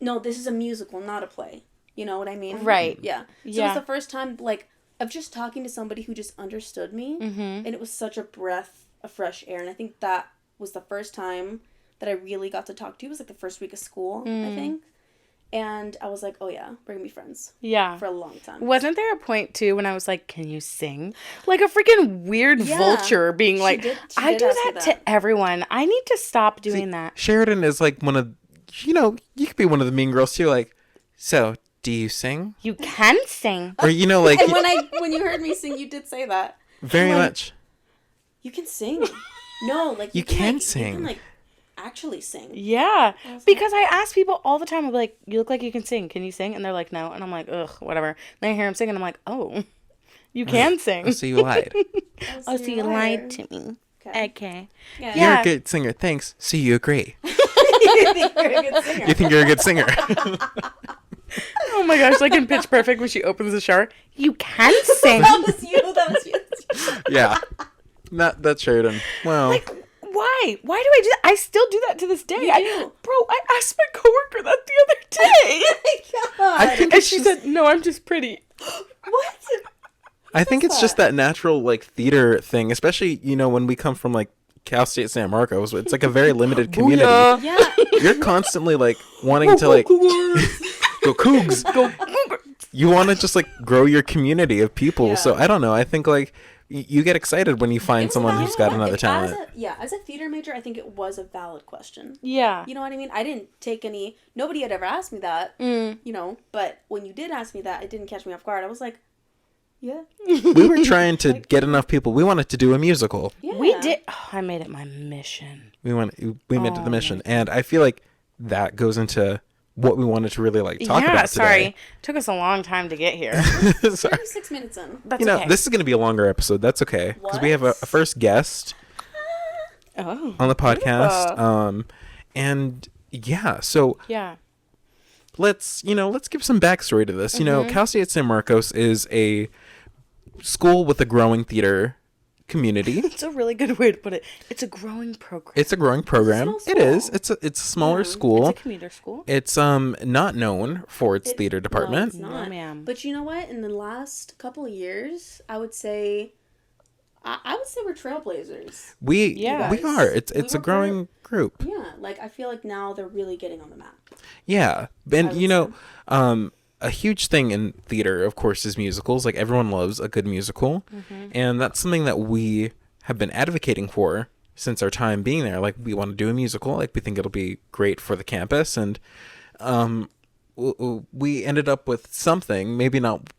no, this is a musical, not a play. You know what I mean? Right. Yeah. So it was the first time, like, of just talking to somebody who just understood me. And it was such a breath of fresh air. And I think that was the first time that I really got to talk to you. It was, like, the first week of school, I think. And I was like, oh, yeah, we're going to be friends. Yeah. For a long time. Wasn't there a point, too, when I was like, can you sing? Like a freaking weird vulture being like, I do that to everyone. I need to stop doing that. Sheridan is like one of, you know, you could be one of the mean girls, too. Like, so, do you sing? You can sing. Or, you know, like... And when you heard me sing, you did say that. Very much. You can sing. No, like... You can sing. actually sing. Yeah, because I ask people all the time, I'm like, you look like you can sing. Can you sing? And they're like, no. And I'm like, ugh, whatever. Then I hear them sing, and I'm like, oh, you can sing. So you lied. Oh, so you lied to me. Okay. Yeah. You're a good singer. Thanks. So you agree. You think you're a good singer. You think you're a good singer. Oh my gosh, like in Pitch Perfect when she opens the shower. You can sing. That was you. That was you. Yeah. That's Sheridan. Well. Like, why? Why do I do that? I still do that to this day. You do. I asked my coworker that the other day. Oh my God. I think And it's she just, said, no, I'm just pretty. What? I think it's just that natural like theater thing, especially, you know, when we come from like Cal State San Marcos. It's like a very limited community. Booyah. Yeah. You're constantly like wanting to like go Cougs. You want to just like grow your community of people. Yeah. So I don't know. I think like you get excited when you find someone who's got another talent. As a theater major, I think it was a valid question. Yeah. You know what I mean? I didn't take any. Nobody had ever asked me that. You know, but when you did ask me that, it didn't catch me off guard. I was like, yeah. We were trying to get enough people. We wanted to do a musical. Yeah. We did. Oh, I made it my mission. We made it the mission, and I feel like that goes into what we wanted to really like talk about today. Sorry. Took us a long time to get here. Sorry. 6 minutes in. That's You know, okay. this is going to be a longer episode. That's okay. Because we have a What? first guest Oh. on the podcast. Yeah. And yeah, so Yeah. let's give some backstory to this. You know, Mm-hmm. Cal State San Marcos is a school with a growing theater community. It's a really good way to put it. It's a growing program. It's a growing program. Small It is. school. It's a smaller school. It's a commuter school. It's not known for its theater department. No, it's not. No, ma'am. But you know what? In the last couple of years, I would say we're trailblazers. We Yeah. are. It's We a were growing group. Yeah, like I feel like now they're really getting on the map. Yeah. And would you know, a huge thing in theater, of course, is musicals. Like everyone loves a good musical. And that's something that we have been advocating for since our time being there. Like we want to do a musical. Like we think it'll be great for the campus. And we ended up with something, maybe not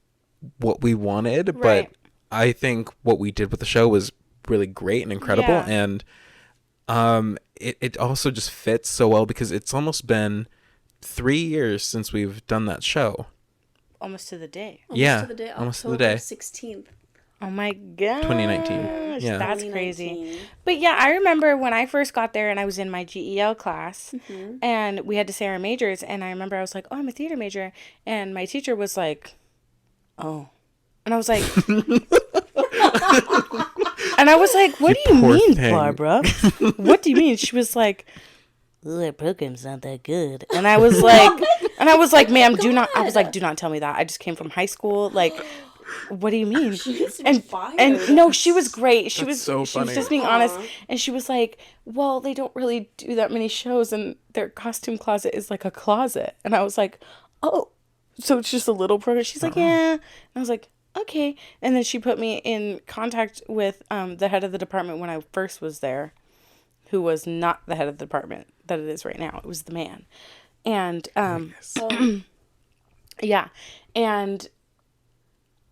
what we wanted, Right. but I think what we did with the show was really great and incredible. Yeah. And it also just fits so well because it's almost been 3 years since we've done that show. Almost to the day. Yeah, to the day, almost to the October day. 16th. Oh my god. 2019. Yeah. That's crazy. 2019. But yeah, I remember when I first got there and I was in my GEL class and we had to say our majors, and I remember I was like, oh, I'm a theater major, and my teacher was like, oh. And I was like and I was like, what do you poor mean, thing. Barbara? What do you mean? She was like, "Well, that program's not that good." And I was like, ma'am, do not tell me that. I just came from high school. Like, what do you mean? And no, she was great. She was so she was funny. just being honest. And she was like, well, they don't really do that many shows, and their costume closet is like a closet. And I was like, oh, so it's just a little program. She's like, yeah. And I was like, okay. And then she put me in contact with the head of the department when I first was there, who was not the head of the department that it is right now. It was the man. And yeah. And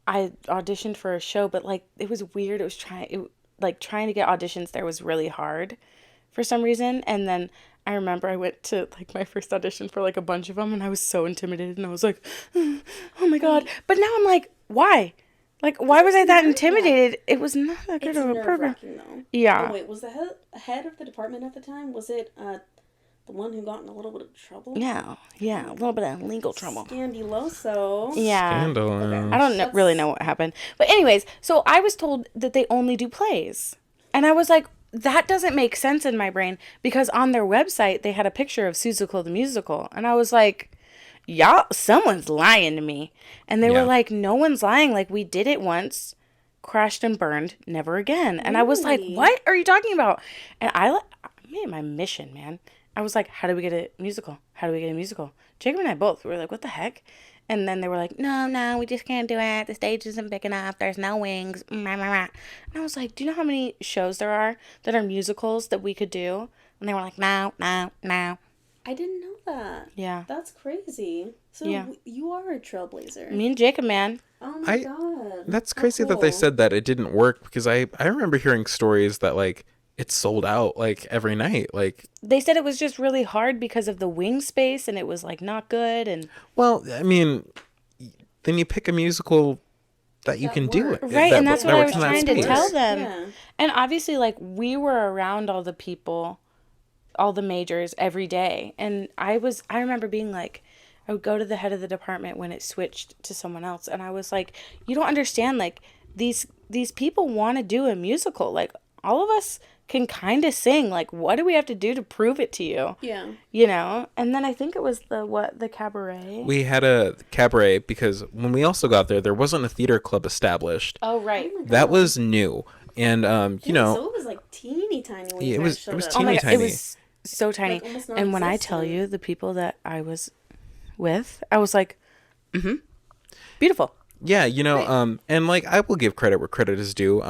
I auditioned for a show, but like it was weird. It was trying to get auditions there was really hard for some reason. And then I remember I went to like my first audition for like a bunch of them, and I was so intimidated, and I was like, oh my god. But now I'm like, why? Like, why was I that intimidated? It was not that good It's of a program. nerve-wracking, though. Yeah. Oh, wait, was the head of the department at the time? Was it the one who got in a little bit of trouble? Yeah, a little bit of legal trouble. Scandiloso. Yeah. Scandalous. I don't really know what happened. But anyways, so I was told that they only do plays. And I was like, that doesn't make sense in my brain, because on their website, they had a picture of Seussical the Musical. And I was like, y'all, someone's lying to me. And they were like, no one's lying. Like, we did it once, crashed and burned, never again. And I was like, what are you talking about? And I made it my mission, man. I was like, how do we get a musical? How do we get a musical? Jacob and I both were like, what the heck? And then they were like, no, we just can't do it. The stage isn't big enough. There's no wings. And I was like, do you know how many shows there are that are musicals that we could do? And they were like, no. I didn't know that. Yeah. That's crazy. So Yeah. You are a trailblazer. Me and Jacob, man. Oh my god. That's How crazy that they cool. said that it didn't work, because I remember hearing stories that like it's sold out like every night. Like, They said it was just really hard because of the wing space, and it was like not good. And well, I mean, then you pick a musical that you That can do it. works. right, and that's what I works was in that trying to space. tell them. Yeah. And obviously, like, we were around all the people, all the majors every day. And I remember being like, I would go to the head of the department when it switched to someone else. And I was like, you don't understand, like, these people want to do a musical. Like, all of us can kind of sing. Like, what do we have to do to prove it to you? Yeah. You know? And then I think it was the cabaret. We had a cabaret because when we also got there wasn't a theater club established. Oh, right. That was new. And, you know, So it was like teeny tiny when Yeah, you it was- guys it showed was up. teeny Oh my God, tiny. it was so tiny. Like, almost And when I tell non-existent. you the people that I was with, I was like, beautiful. yeah, you know, and like I will give credit where credit is due.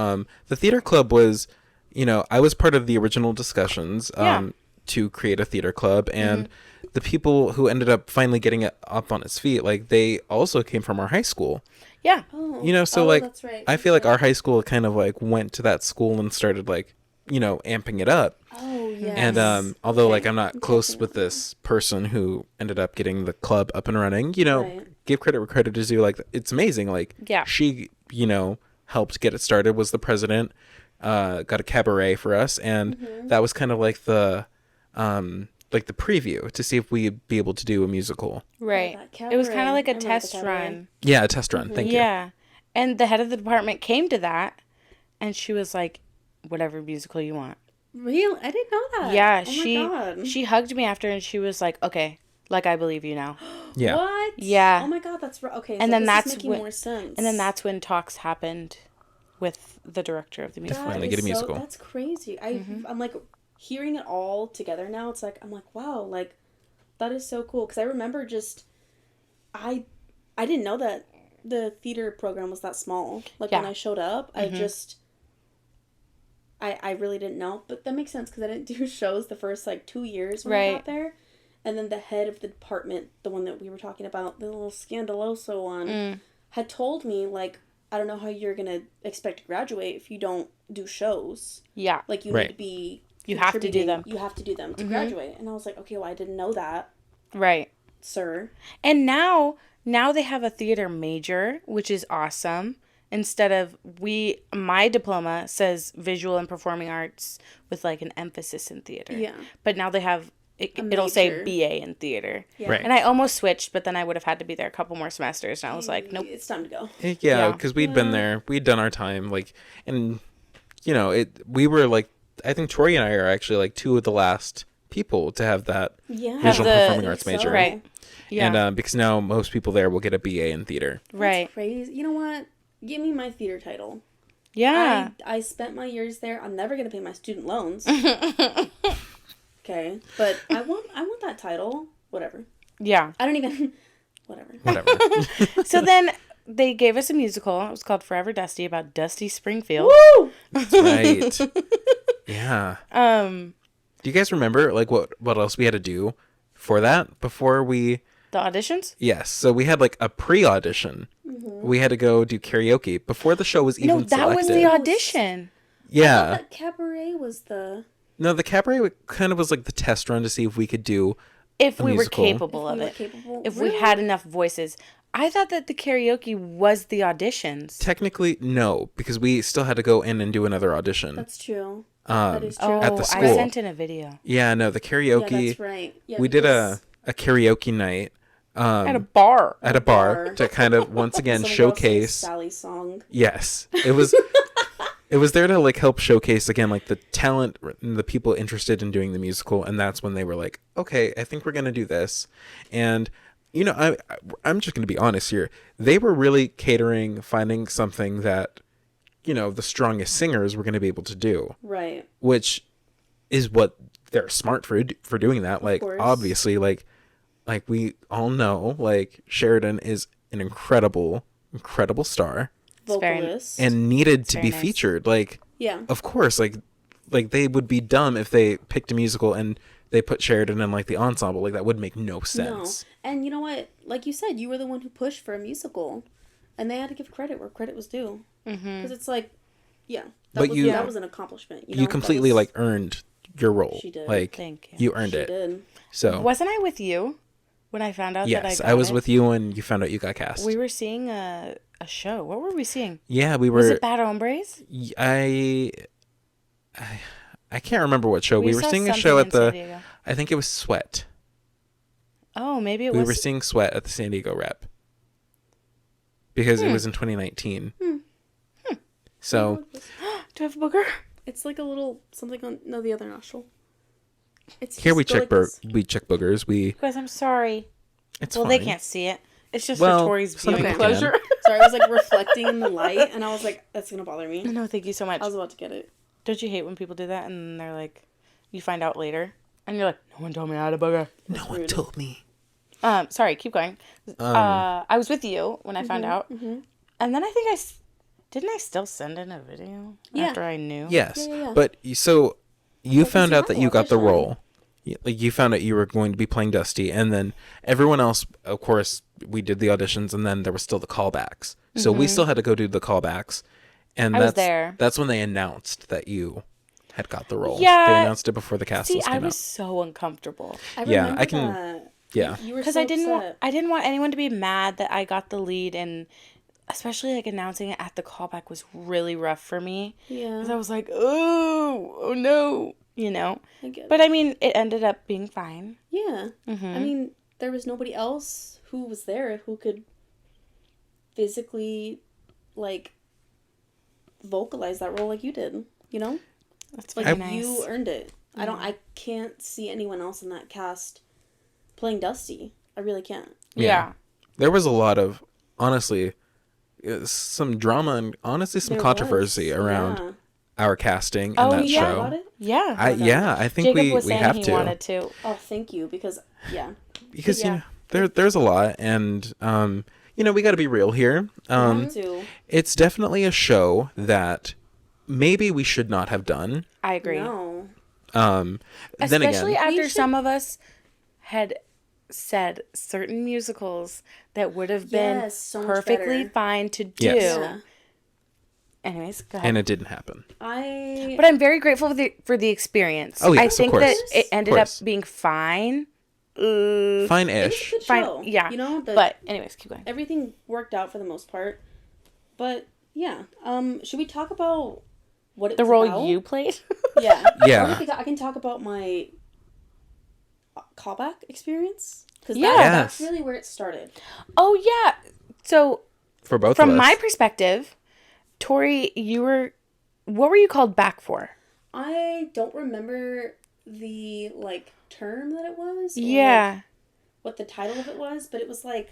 The theater club was, you know, I was part of the original discussions Yeah. to create a theater club, and the people who ended up finally getting it up on its feet, like they also came from our high school. Yeah. Oh. You know, so like that's right. I feel like our high school kind of like went to that school and started like, you know, amping it up. Oh yeah. And although Okay. like I'm not close with this person who ended up getting the club up and running, you know, Right. give credit where credit is due. Like it's amazing. Like Yeah. she, you know, helped get it started. Was the president, got a cabaret for us, and that was kind of like the preview to see if we'd be able to do a musical. Right. that It was kind cabaret. of like I a remember the test cabaret. run. Yeah, a test run. Thank you. Yeah. And the head of the department came to that, and she was like, whatever musical you want. Real? I didn't know that. Yeah, Oh my God. she hugged me after, and she was like, okay, like I believe you now. Yeah. What? Yeah. Oh my God, that's right. Okay. And so then this that's is making when- more sense. And then that's when talks happened with the director of the musical. finally That get a is musical. That's crazy. Mm-hmm. I'm like hearing it all together now. It's like I'm like, wow, like that is so cool. Because I remember just I didn't know that the theater program was that small. Like when Yeah. I showed up, I just I really didn't know. But that makes sense because I didn't do shows the first like 2 years when I Right. got there. And then the head of the department, the one that we were talking about, the little scandaloso one, had told me like, I don't know how you're gonna expect to graduate if you don't do shows. Yeah. Like you Right. need to be. You have to do contributing. them. You have to do them to graduate. And I was like, okay, well, I didn't know that, Right. sir. And now they have a theater major, which is awesome. Instead of my diploma says visual and performing arts with like an emphasis in theater. Yeah. But now they have it'll say major. BA in theater. Yeah. Right. And I almost switched, but then I would have had to be there a couple more semesters, and I was like, nope. It's time to go. Yeah, Yeah. because we'd been there, we'd done our time, like, and you know, we were like, I think Tori and I are actually like two of the last people to have that Yeah. visual the- performing arts major, Right. Yeah. And because now most people there will get a BA in theater. right. That's crazy. You know what? Give me my theater title. Yeah. I spent my years there. I'm never gonna pay my student loans. Okay, but I want that title. Whatever. Yeah. I don't even. Whatever. Whatever. So then they gave us a musical. It was called Forever Dusty, about Dusty Springfield. Woo! Right. Yeah. Um, Do you guys remember like what else we had to do for that before we? the auditions? Yes. So we had like a pre-audition. We had to go do karaoke before the show was even No, that was the selected. audition. Yeah. That cabaret was the. No, the cabaret kind of was like the test run to see if we could do. If A we musical. were capable If of we were it. capable. If Really? we had enough voices. I thought that the karaoke was the auditions. Technically, no, because we still had to go in and do another audition. That's true. that is true. Oh, At the I school. sent in a video. Yeah, no, the Yeah, karaoke. that's right. Yeah, We did because a karaoke night At a bar. at a bar bar. to kind of once again someone else sings showcase. Sally's song. Yes, it was. It was there to like help showcase again like the talent and the people interested in doing the musical, and that's when they were like, okay, I think we're gonna do this. And you know, I'm just gonna be honest here. They were really catering, finding something that, you know, the strongest singers were gonna be able to do, Right. which is what they're smart for doing that. Like course. obviously, like we all know, like Sheridan is an incredible star It's very- Vocalist. and needed to very be nice. featured. Like, yeah. of course, like they would be dumb if they picked a musical and they put Sheridan in like the ensemble. Like that would make no sense. No. And you know what? Like you said, you were the one who pushed for a musical. And they had to give credit where credit was due. Because it's like, yeah. That was an accomplishment. You completely like earned your role. She did. Like, Thank you. you earned She it. did. So Wasn't I with you when I found out that I yes, got I was it? with you when you found out you got cast. We were seeing a show. What were we seeing? Yeah, we were. Was it Bad Hombres? I can't remember what show. We were saw seeing a something show in at San the. Diego. I think it was Sweat. Oh, maybe it We was. were seeing Sweat at the San Diego Rep. Because it was in 2019. So. Do I have a booger? It's like a little something on the other nostril. It's Here we just go check like this. we check boogers. Guys, I'm sorry. It's Well, fine. they can't see it. It's just Well, for Tori's some viewing people can. pleasure. Sorry, I was like reflecting in the light, and I was like, "That's gonna bother me." No, thank you so much. I was about to get it. Don't you hate when people do that and they're like, you find out later, and you're like, no one told me I had a booger. No one told me. Sorry, keep going. I was with you when I found out, and then I think didn't I still send in a video after I knew? Yes, Yeah. but so you found you out had that you got the audition. role. Like, you found out you were going to be playing Dusty, and then everyone else, of course, we did the auditions, and then there was still the callbacks. So we still had to go do the callbacks, and I was there. That's when they announced that you had got the role. Yeah. They announced it before the cast See, list I came was out. so uncomfortable Yeah, I can. That. Yeah, You were because so I didn't want upset. anyone to be mad that I got the lead, and especially like announcing it at the callback was really rough for me. Yeah. Because I was like, oh no, I get But I mean, it ended up being fine. Yeah. I mean, there was nobody else who was there who could physically, like, vocalize that role like you did. You know? That's Like, very nice. you earned it. I can't see anyone else in that cast playing Dusty. I really can't. Yeah. there was a lot of, honestly, some drama and honestly some There controversy was, around yeah. our casting in Oh, that yeah. Talk show. about it? Yeah. I think Jacob was we saying have he to. wanted to. Oh, thank you, because, yeah. Because Yeah. there's a lot, and we got to be real here. Have to. It's definitely a show that maybe we should not have done. I agree. No. Then Especially again, after should- some of us had said certain musicals that would have been Yes, so much perfectly better. fine to do. Yes. Yeah. Anyways, go ahead. and it didn't happen. But I'm very grateful for the experience. Oh, yes, I of think course. that it ended Of up course. being fine. Fine-ish. Good Fine. show. Yeah. You know, But anyways, keep going. everything worked out for the most part. But yeah, should we talk about what it's The role about? you played? Yeah. Yeah. I can talk about my callback experience because Yeah. that's Yes. really where it started. Oh yeah. So For both from of us. my perspective, Tori, what were you called back for? I don't remember the term that it was. or, Yeah. what the title of it was, but it was like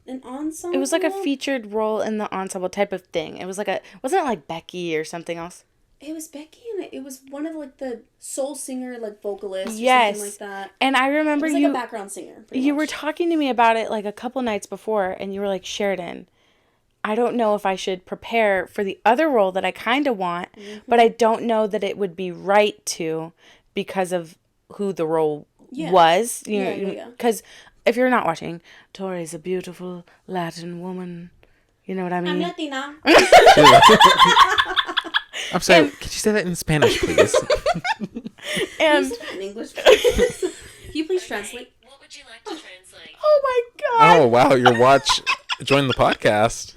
an ensemble. It was like a featured role in the ensemble type of thing. It was like wasn't it like Becky or something else? It was Becky, and it was one of the soul singer vocalists. Yes. Or something like that. And I It remember was like you a background singer. pretty you were much. talking to me about it like a couple nights before, and you were like, Sheridan, I don't know if I should prepare for the other role that I kind of want, but I don't know that it would be right to because of who the role was. Yeah. Because if you're not watching, Tori's a beautiful Latin woman. You know what I mean? I'm Latina. I'm sorry. Could you say that in Spanish, please? And in English. Can you please translate? What would you like to translate? oh my god. Oh wow, your watch joined the podcast.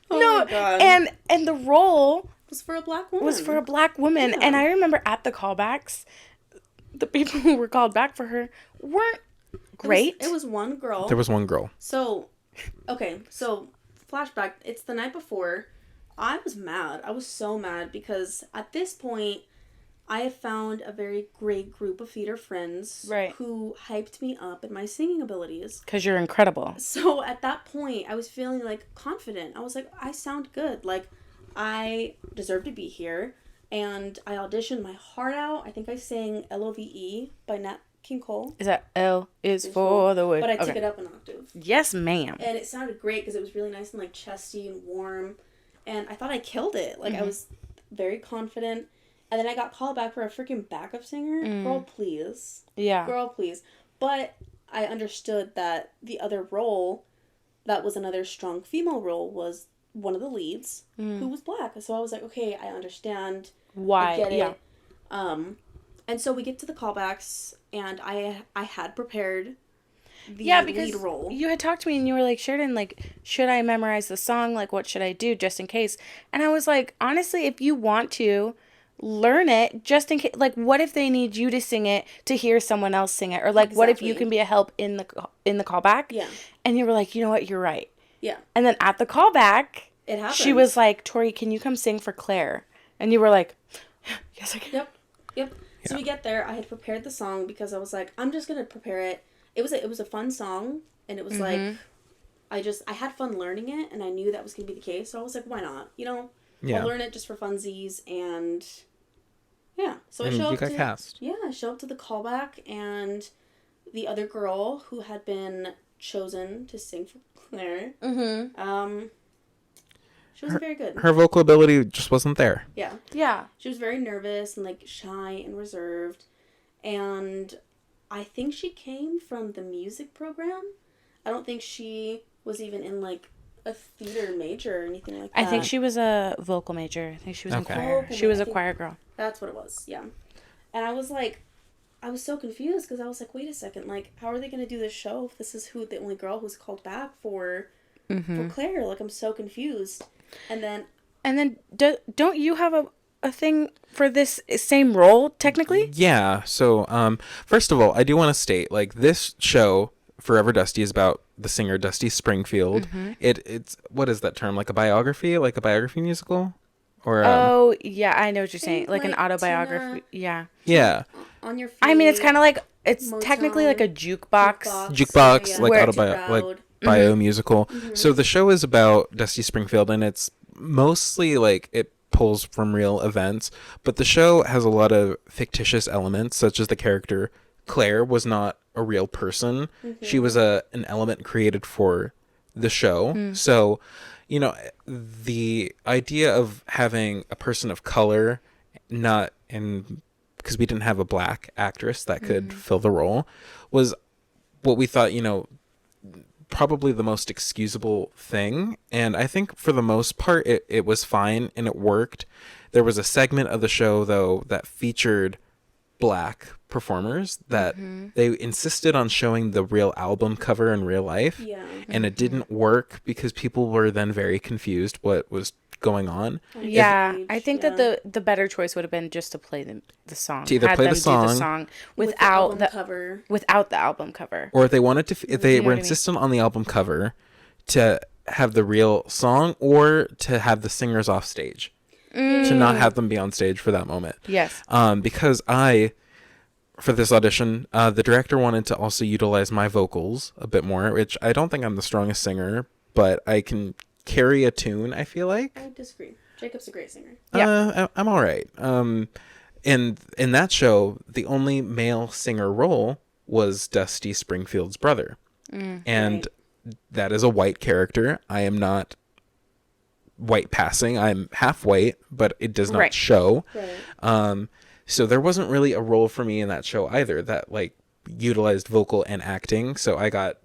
Oh No, my God. and the role It was for a black woman. was for a black woman, and I remember at the callbacks, the people who were called back for her weren't great. It was one girl. There was one girl. So, okay, so flashback. It's the night before. I was mad. I was so mad because at this point, I had found a very great group of theater friends Right. who hyped me up in my singing abilities. Because you're incredible. So at that point, I was feeling confident. I was like, I sound good. I deserve to be here. And I auditioned my heart out. I think I sang Love by Nat King Cole. Is that L is for the wood? But I took Okay. it up an octave. Yes, ma'am. And it sounded great because it was really nice and chesty and warm. And I thought I killed it. I was very confident. And then I got called back for a freaking backup singer. Girl, please. Yeah. Girl, please. But I understood that the other role, that was another strong female role, was one of the leads who was black. So I was like, okay, I understand. Why? I get Yeah. it. And so we get to the callbacks, and I had prepared the because lead role. you had talked to me and you were like, Sheridan, like, should I memorize the song? Like, what should I do just in case? And I was like, honestly, if you want to, learn it just in case. Like, what if they need you to sing it to hear someone else sing it? Or like, what if you can be a help in the callback? Yeah. And you were like, you know what, you're right. Yeah. And then at the callback, It happened. she was like, Tori, can you come sing for Claire? And you were like, yes, I can. Yep. Yeah. So we get there. I had prepared the song because I was like, I'm just gonna prepare it. It was a fun song, and it was like, I had fun learning it, and I knew that was gonna be the case. So I was like, why not? Yeah. I'll learn it just for funsies, and yeah. So And I showed you up got to cast. Yeah, I showed up to the callback, and the other girl who had been chosen to sing for Claire, she wasn't very good. Her vocal ability just wasn't there. Yeah. Yeah. She was very nervous and like shy and reserved. And I think she came from the music program. I don't think she was even in like a theater major or anything like that. I think she was a vocal major. I think she was in choir. Vocal She was a major. choir girl. That's what it was, yeah. And I was like, I was so confused because I was like, wait a second, like, how are they going to do this show if this is the only girl who's called back for Claire? Like, I'm so confused. And then don't you have a thing for this same role technically? Yeah. So, first of all, I do want to state, like, this show, Forever Dusty, is about the singer Dusty Springfield. It's what is that term? Like a biography musical, or Oh yeah, I know what you're saying. think Like an like autobiography. Tina- Yeah. yeah, on your feet. I mean, it's kind of like it's Motown, technically like a jukebox. jukebox, yeah. like Where- like bio musical. So the show is about Dusty Springfield, and it's mostly like it pulls from real events, but the show has a lot of fictitious elements, such as the character Claire was not a real person. She was an element created for the show. So, the idea of having a person of color, not in because we didn't have a black actress that could fill the role, was what we thought, probably the most excusable thing. And I think for the most part it was fine and it worked. There was a segment of the show though that featured black performers that they insisted on showing the real album cover in real life. Yeah. And it didn't work because people were then very confused what was going on. Yeah, I think that the better choice would have been just to play the song. To either Had play the them do song without the cover. without the album cover. Or if they wanted to, if they You know were what I mean? insistent on the album cover, to have the real song, or to have the singers off stage, to not have them be on stage for that moment. Yes. Because for this audition, the director wanted to also utilize my vocals a bit more, which I don't think I'm the strongest singer, but I can carry a tune, I feel like. I disagree. Jacob's a great singer. I'm all right. And in that show, the only male singer role was Dusty Springfield's brother. And that is a white character. I am not white passing. I'm half white, but it does not show. Right. So there wasn't really a role for me in that show either that like utilized vocal and acting. So I got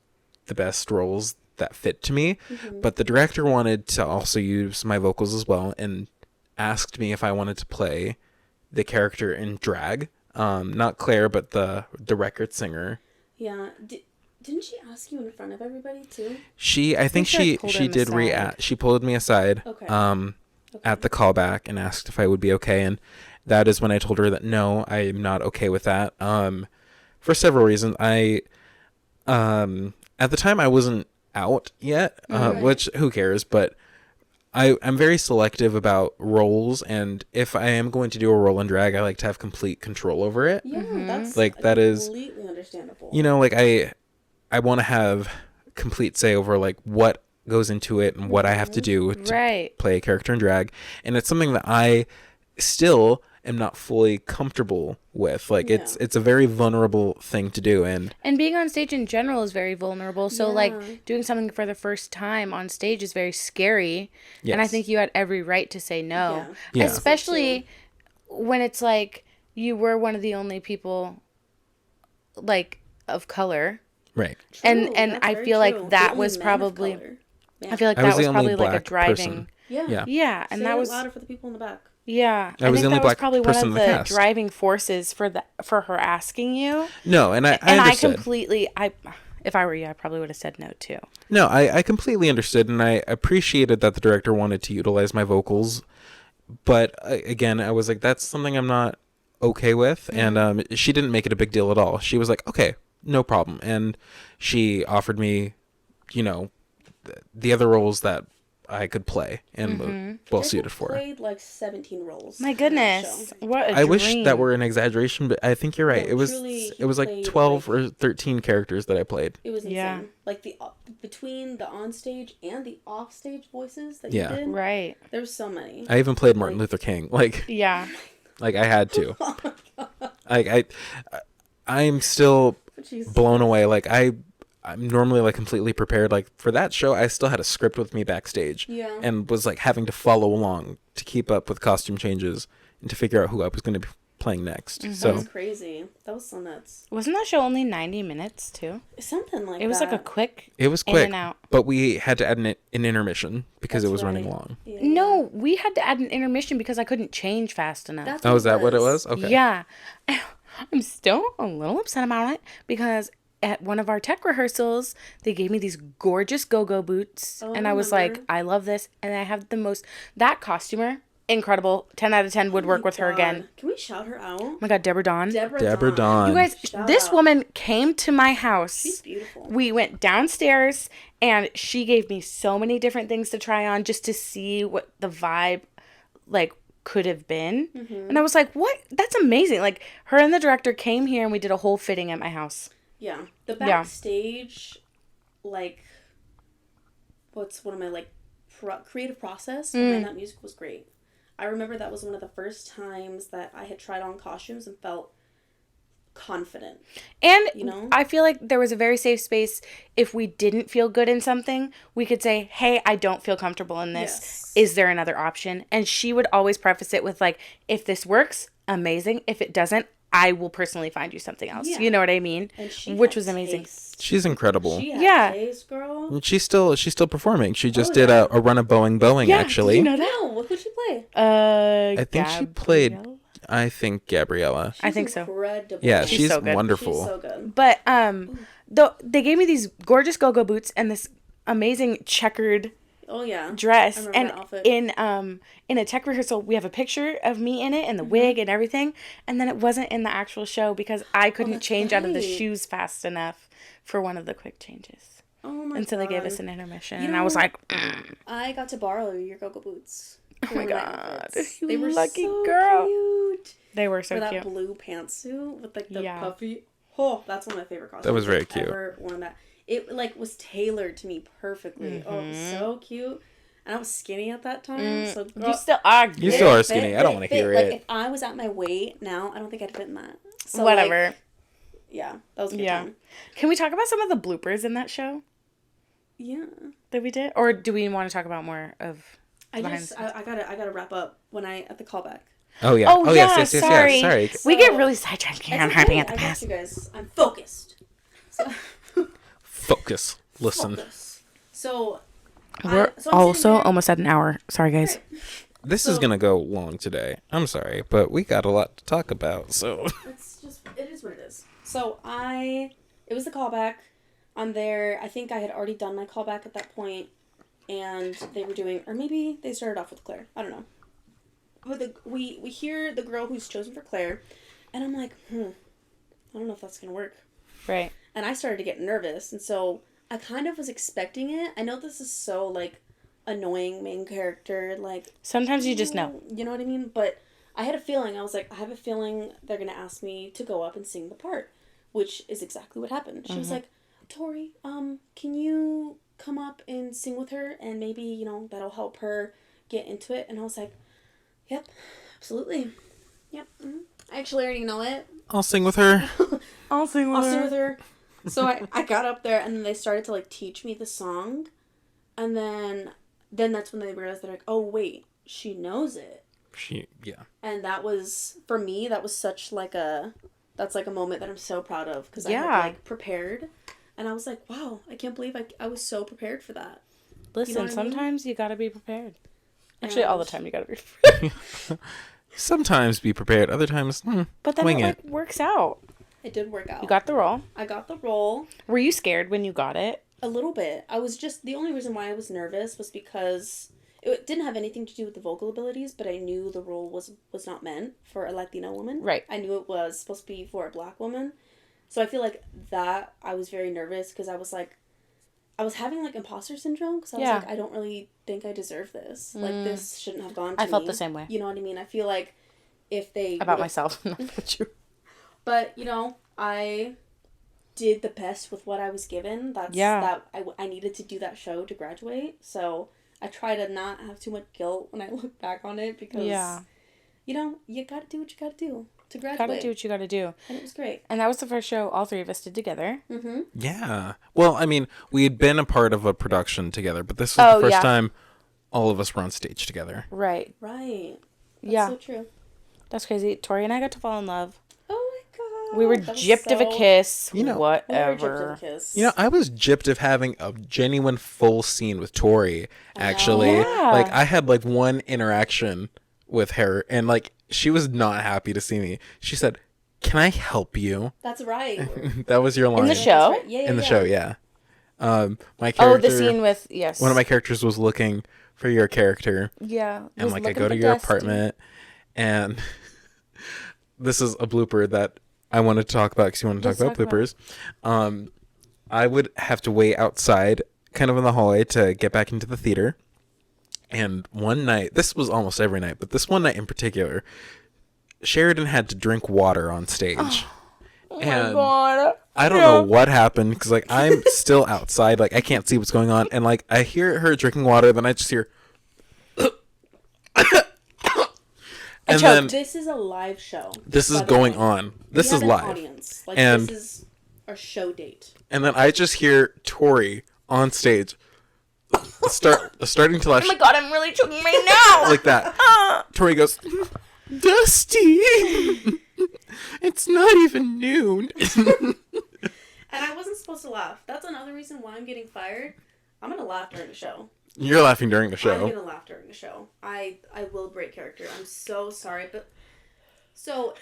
the best roles that fit to me. But the director wanted to also use my vocals as well and asked me if I wanted to play the character in drag. Not Claire, but the record singer. Yeah. Didn't she ask you in front of everybody too? I think she pulled him did aside. she pulled me aside Okay. at the callback and asked if I would be okay, and that is when I told her that no, I'm not okay with that. For several reasons. At the time I wasn't out yet, which who cares, but I'm very selective about roles, and if I am going to do a role in drag, I like to have complete control over it. Yeah, that's Like, that is completely understandable. Like I want to have complete say over like what goes into it and what I have to do to play a character in drag, and it's something that I still am not fully comfortable with. Like it's a very vulnerable thing to do, and being on stage in general is very vulnerable. So like doing something for the first time on stage is very scary. Yes. And I think you had every right to say no. Yeah. Especially when it's like you were one of the only people like of color. right. And That's I very feel true. like The that only was man of probably color. Man. I feel like I that was was the only probably like a black driving. person. Yeah. Yeah, and Say that it was louder for the people in the back. yeah. I was think the only that was black probably one person of in the the cast. driving forces for her asking you. No, and I And I understood. completely if I were you, I probably would have said no too. No, I completely understood, and I appreciated that the director wanted to utilize my vocals. But again, I was like, that's something I'm not okay with. Mm-hmm. And she didn't make it a big deal at all. She was like, okay, no problem. And she offered me, you know, the other roles that I could play and well Jacob suited for. played like 17 roles. My in that goodness, show. what a I dream. wish that were an exaggeration, but I think you're right. No, It was truly, he it was like played, 12 like- or 13 characters that I played. It was insane. Yeah. Like between the on-stage and the off-stage voices that Yeah. you did. Right. There was so many. I even played Martin Luther King. Like Yeah. I had to. Oh my God. Like I'm still Jeez. blown away. Like I'm normally like completely prepared. Like for that show, I still had a script with me backstage. Yeah. And was like having to follow along to keep up with costume changes and to figure out who I was going to be playing next. That So was crazy. That was so nuts. Wasn't that show only 90 minutes too? Something like that. It was like a quick it was in quick, and out. but we had to add an intermission because That's it was running right. long. Yeah. No, we had to add an intermission because I couldn't change fast enough. That's Oh, is that what it was? Okay. Yeah. I'm still a little upset about it because at one of our tech rehearsals, they gave me these gorgeous go-go boots. Oh, and I I was like, remember. I love this. And I have that costumer, incredible. 10 out of 10 would work with her again. Can we shout her out? Oh my God, Deborah Dawn. Deborah Dawn. You guys, Shout this out. woman came to my house. She's beautiful. We went downstairs and she gave me so many different things to try on just to see what the vibe like could have been. Mm-hmm. And I was like, what? That's amazing. Like her and the director came here and we did a whole fitting at my house. Yeah. The Yeah. backstage, like, creative process behind that music was great. I remember that was one of the first times that I had tried on costumes and felt confident. And You know? I feel like there was a very safe space. If we didn't feel good in something, we could say, hey, I don't feel comfortable in this. Yes. Is there another option? And she would always preface it with like, if this works, amazing. If it doesn't, I will personally find you something else. Yeah. You know what I mean? And she Which had was amazing. taste. She's incredible. She had Yeah. taste, girl. And she's still performing. She just Oh, did yeah. a run of Boeing Yeah, actually. did you know that? No, what could she play? I think she played Gabrielle? I think Gabriella. I think so. Incredible. Yeah, She's she's so good. wonderful. She's so good. But they gave me these gorgeous go-go boots and this amazing checkered Oh yeah. dress. I remember And that outfit. in a tech rehearsal, we have a picture of me in it and Mm-hmm. the wig and everything. And then it wasn't in the actual show because I couldn't that's change out of the right. shoes fast enough for one of the quick changes. Oh my And so they gave God. us an intermission, You and I was know, like, I got to borrow your go-go boots. Oh my for my God. outfits. You They were lucky so girl. cute. they were For so that cute. blue pantsuit with like the Yeah. puffy. Oh, that's one of my favorite costumes. That was very I've cute. Ever worn that. It like was tailored to me perfectly. Oh, it was so cute. And I was skinny at that time. So girl, You still are. You good. still are fit, skinny. I fit, don't want to fit. hear Like, it. if I was at my weight now, I don't think I'd fit in that. So, Whatever. Like, yeah, that was a good Yeah. time. Can we talk about some of the bloopers in that show Yeah. that we did, or do we want to talk about more of? I behind the just scenes? I gotta wrap up at the callback. Oh yeah. Oh, yes, yeah, yes, sorry. yes. Sorry. We get So- really sidetracked here It's on okay, harping at the I got past. you guys. I'm focused. So, Focus. Listen. focus. So We're so I'm sitting also there- almost at an hour. Sorry, guys. This is So- gonna go long today. I'm sorry, but we got a lot to talk about. So It is what it is. So it was the callback. I'm there. I think I had already done my callback at that point, and they were doing, or maybe they started off with Claire. I don't know. But we hear the girl who's chosen for Claire, and I'm like, I don't know if that's gonna work. Right. And I started to get nervous, and so I kind of was expecting it. I know this is so like annoying main character, like Sometimes you just know. you know what I mean? But I had a feeling. I was like, I have a feeling they're going to ask me to go up and sing the part, which is exactly what happened. She was like, Tori, can you come up and sing with her? And maybe, that'll help her get into it. And I was like, yep, absolutely. Yep. Mm-hmm. I actually already know it. I'll sing with her. I'll sing with I'll sing with her. So I got up there, and then they started to, like, teach me the song. And then that's when they realized, they're like, oh, wait, she knows it. Yeah. And that was, for me, that was such like that's like a moment that I'm so proud of. Because I Yeah. had like prepared. And I was like, wow, I can't believe I was so prepared for that. Listen, what I mean? sometimes you gotta be prepared. Actually, And- all the time you gotta be prepared. Sometimes be prepared. Other times, But then wing it, it. like, works out. It did work out. You got the role. I got the role. Were you scared when you got it? A little bit. I was just, the only reason why I was nervous was because it didn't have anything to do with the vocal abilities, but I knew the role was not meant for a Latina woman. Right. I knew it was supposed to be for a Black woman. So I feel like that I was very nervous because I was like, I was having like imposter syndrome because I was like, I don't really think I deserve this. Like, this shouldn't have gone to me. I felt the same way. You know what I mean? I feel like if they... About myself, not about you. But, you know, I did the best with what I was given. I needed to do that show to graduate. So I try to not have too much guilt when I look back on it because, you know, you gotta do what you gotta do to graduate. Gotta do what you gotta do. And it was great. And that was the first show all three of us did together. Mm-hmm. Yeah. Well, I mean, we had been a part of a production together, but this was the first time all of us were on stage together. Right. Right. That's so true. That's crazy. Tori and I got to fall in love. Oh my god. We were gypped of a kiss. You know, whatever. You know, I was gypped of having a genuine full scene with Tori, actually. Yeah. Like, I had, like, one interaction with her, and, like, she was not happy to see me. She said, "Can I help you?" That's right. That was your line. In the show? Right. Yeah, In the show, yeah. My character... Oh, the scene with, yes. One of my characters was looking for your character. Yeah. And, like, I go to your apartment, and this is a blooper that I wanted to talk about because you want to talk about bloopers. I would have to wait outside, kind of in the hallway, to get back into the theater. And one night, this was almost every night, but this one night in particular, Sheridan had to drink water on stage. Oh and my god. I don't know what happened because, like, I'm still outside, like, I can't see what's going on, and, like, I hear her drinking water, then I just hear and then This is a live show. this is going on. This We is have an live. audience. Like, And- this is our show date. And then I just hear Tori on stage starting to laugh Oh my god, I'm really choking right now. like that. Tori goes, "Dusty, it's not even noon." And I wasn't supposed to laugh. That's another reason why I'm getting fired. I'm gonna laugh during the show. You're laughing during the I'm show. gonna laugh during the show. I will break character. I'm so sorry, but so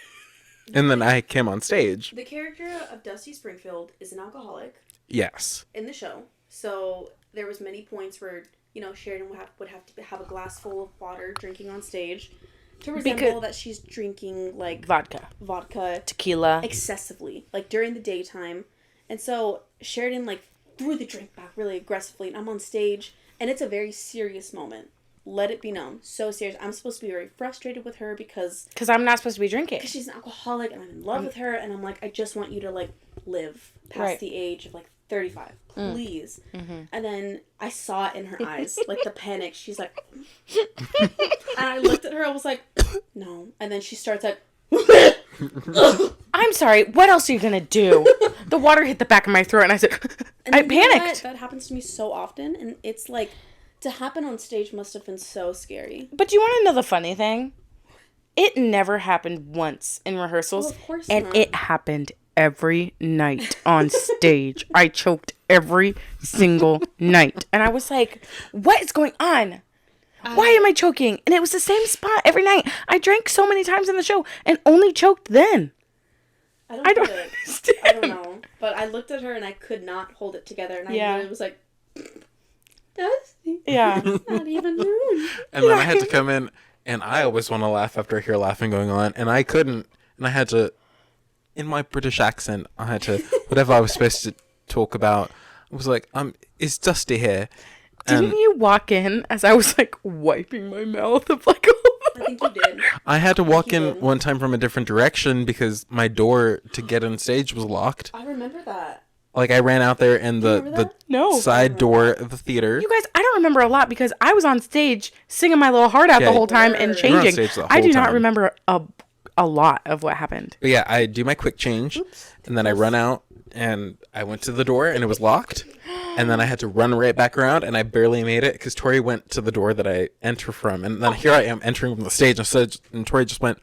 And then I came on stage. the character of Dusty Springfield is an alcoholic Yes. in the show. So there was many points where, you know, Sheridan would have to have a glass full of water drinking on stage to resemble that she's drinking like vodka, tequila, excessively, like during the daytime. And so Sheridan like threw the drink back really aggressively, and I'm on stage, and it's a very serious moment. Let it be known. So serious. I'm supposed to be very frustrated with her because I'm not supposed to be drinking. she's an alcoholic and I'm in love with her, and I'm like, I just want you to like live past the age of like 35, please. And then I saw it in her eyes, like the panic. She's like, and I looked at her, I was like, no. And then she starts like, I'm sorry, what else are you gonna do? The water hit the back of my throat and I said, and I you know what? panicked. That happens to me so often, and it's like, to happen on stage must have been so scary. But do you want to know the funny thing? It never happened once in rehearsals. Well, of course and not. it happened every night on stage. I choked every single night. And I was like, what is going on? Why am I choking? And it was the same spot every night. I drank so many times in the show and only choked then. I don't understand. I don't know. But I looked at her and I could not hold it together, and I literally was like, Dusty. Yeah. It's not even noon. And then I had to come in, and I always want to laugh after I hear laughing going on, and I couldn't, and I had to, in my British accent, I had to, whatever I was supposed to talk about, I was like, is Dusty here? Didn't you walk in as I was like wiping my mouth of like I think you did. I had to walk in one time from a different direction because my door to get on stage was locked. I remember that. Like, I ran out there and remember the that? No. side door of the theater. You guys, I don't remember a lot because I was on stage singing my little heart out Yeah, the whole time and you were on changing. stage the I whole do not time. remember a lot of what happened. But yeah, I do my quick change, and then I run out, and I went to the door, and it was locked. And then I had to run right back around, and I barely made it because Tori went to the door that I enter from. And then here I am entering from the stage, and Tori just went,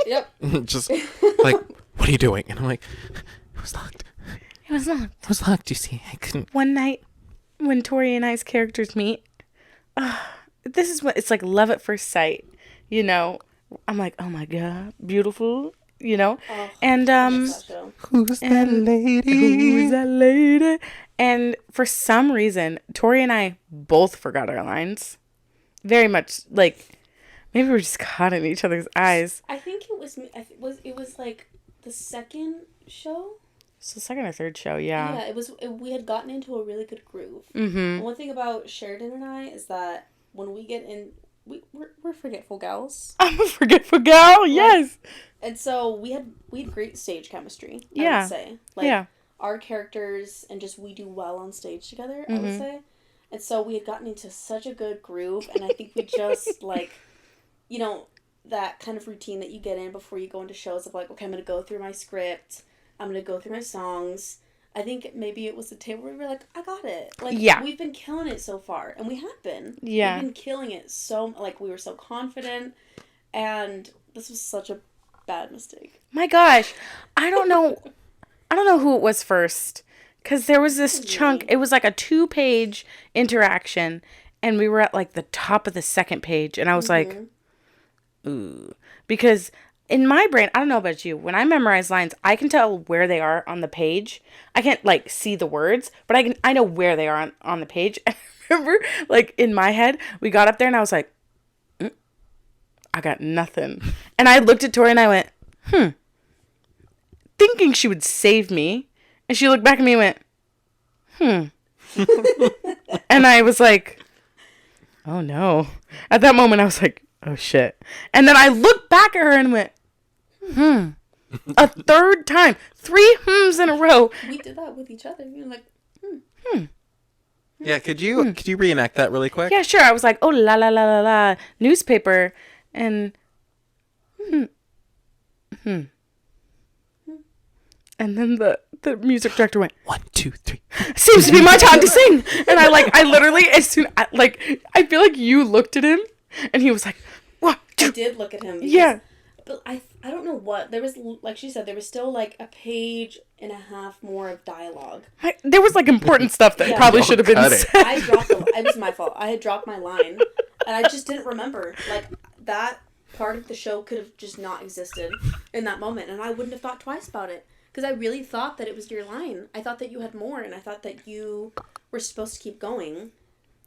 Yep. just like, what are you doing? And I'm like, it was locked. It was not. It was locked, you see. I couldn't. One night, when Tori and I's characters meet, this is what it's like, love at first sight. You know, I'm like, oh my god, beautiful. You know, Oh, and I miss that show. Who's that lady? who's that lady? And for some reason, Tori and I both forgot our lines. Very much like maybe we're just caught in each other's eyes. I think it was it was like the second show. So second or third show, yeah. Yeah, we had gotten into a really good groove. Mm-hmm. And one thing about Sheridan and I is that when we get in, we're forgetful gals. I'm a forgetful gal, yes. And so we had great stage chemistry, I Yeah. would say. Like, Yeah. our characters and just we do well on stage together, I Mm-hmm. would say. And so we had gotten into such a good groove, and I think we just, like, you know, that kind of routine that you get in before you go into shows of, like, okay, I'm going to go through my script, I'm going to go through my songs. I think maybe it was the table where we were like, I got it. Like, Yeah. we've been killing it so far, and we have been. Yeah. We've been killing it so, like, we were so confident, and this was such a bad mistake. My gosh, I don't know who it was first, because there was this chunk. It was like a 2-page interaction, and we were at like the top of the second page, and I was like, ooh, because in my brain, I don't know about you, when I memorize lines, I can tell where they are on the page. I can't like see the words, but I know where they are on the page. I remember, like in my head, we got up there, and I was like, I got nothing, and I looked at Tori and I went, thinking she would save me. And she looked back at me and went, and I was like, oh no. At that moment, I was like, oh shit. And then I looked back at her and went, a third time. 3 hms in a row. We did that with each other. We were like, Yeah, could you reenact that really quick? Yeah, sure. I was like, oh la la la la la. Newspaper. And, And then the music director went, 1, 2, 3. seems to be my time to sing. And I literally, I feel like you looked at him and he was like, what? I did look at him. Because, Yeah. But I don't know what. There was, like she said, there was still like a page and a half more of dialogue. There was like important stuff that Yeah. probably should have been Cut it. said. It was my fault. I had dropped my line and I just didn't remember. Like, that part of the show could have just not existed in that moment, and I wouldn't have thought twice about it. Because I really thought that it was your line. I thought that you had more, and I thought that you were supposed to keep going.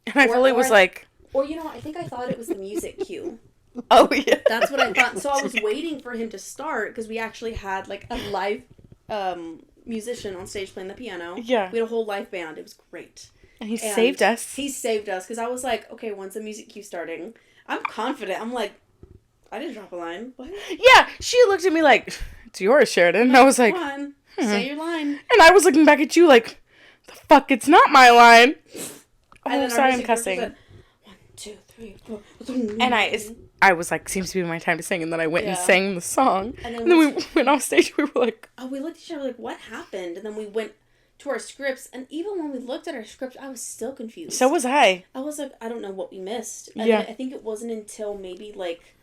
And I fully was like, Or, I think I thought it was the music cue. oh yeah. That's what I thought. So I was waiting for him to start, because we actually had, like, a live musician on stage playing the piano. Yeah. We had a whole live band. It was great. And he saved us. He saved us, because I was like, okay, when's the music cue starting? I'm confident. I'm like, I didn't drop a line. What? Yeah, she looked at me like, it's yours, Sheridan. And I was like, Come on, say your line. and I was looking back at you like, the fuck, it's not my line. And Oh, then our sorry, I'm music director cussing. said, 1, 2, 3, 4. And I was like, seems to be my time to sing. And then I went and Yeah. sang the song. And And then then we went off stage. We were like, Oh, we looked at each other like, what happened? And then we went to our scripts, and even when we looked at our script, I was still confused. so was I. I was like, I don't know what we missed. And Yeah. then I think it wasn't until maybe like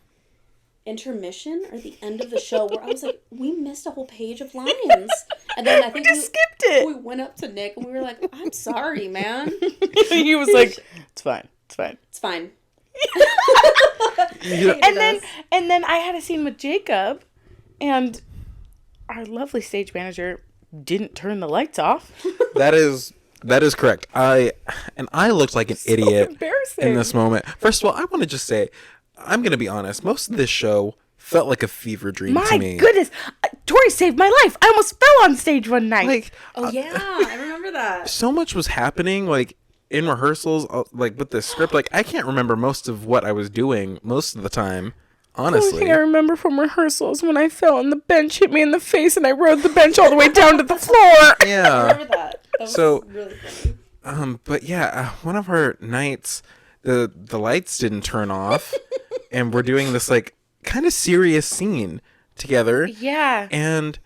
intermission or the end of the show where I was like, we missed a whole page of lines. And then I think Just skipped it. we went up to Nick and we were like, I'm sorry, man. He was like, it's fine. It's fine. It's fine. And then I had a scene with Jacob, and our lovely stage manager didn't turn the lights off. That is correct. I looked like an idiot embarrassing. in this moment. First of all, I want to just say, I'm going to be honest. Most of this show felt like a fever dream to My me. goodness, Tori saved my life. I almost fell on stage one night. Like, Oh, yeah. I remember that. so much was happening, like, in rehearsals, like, with the script. Like, I can't remember most of what I was doing most of the time, The honestly. only thing I remember from rehearsals when I fell and the bench hit me in the face and I rode the bench all the way down to the floor. I Yeah. remember that. That was So- really funny. But yeah, one of our nights, the lights didn't turn off, and we're doing this, like, kind of serious scene together. Yeah. And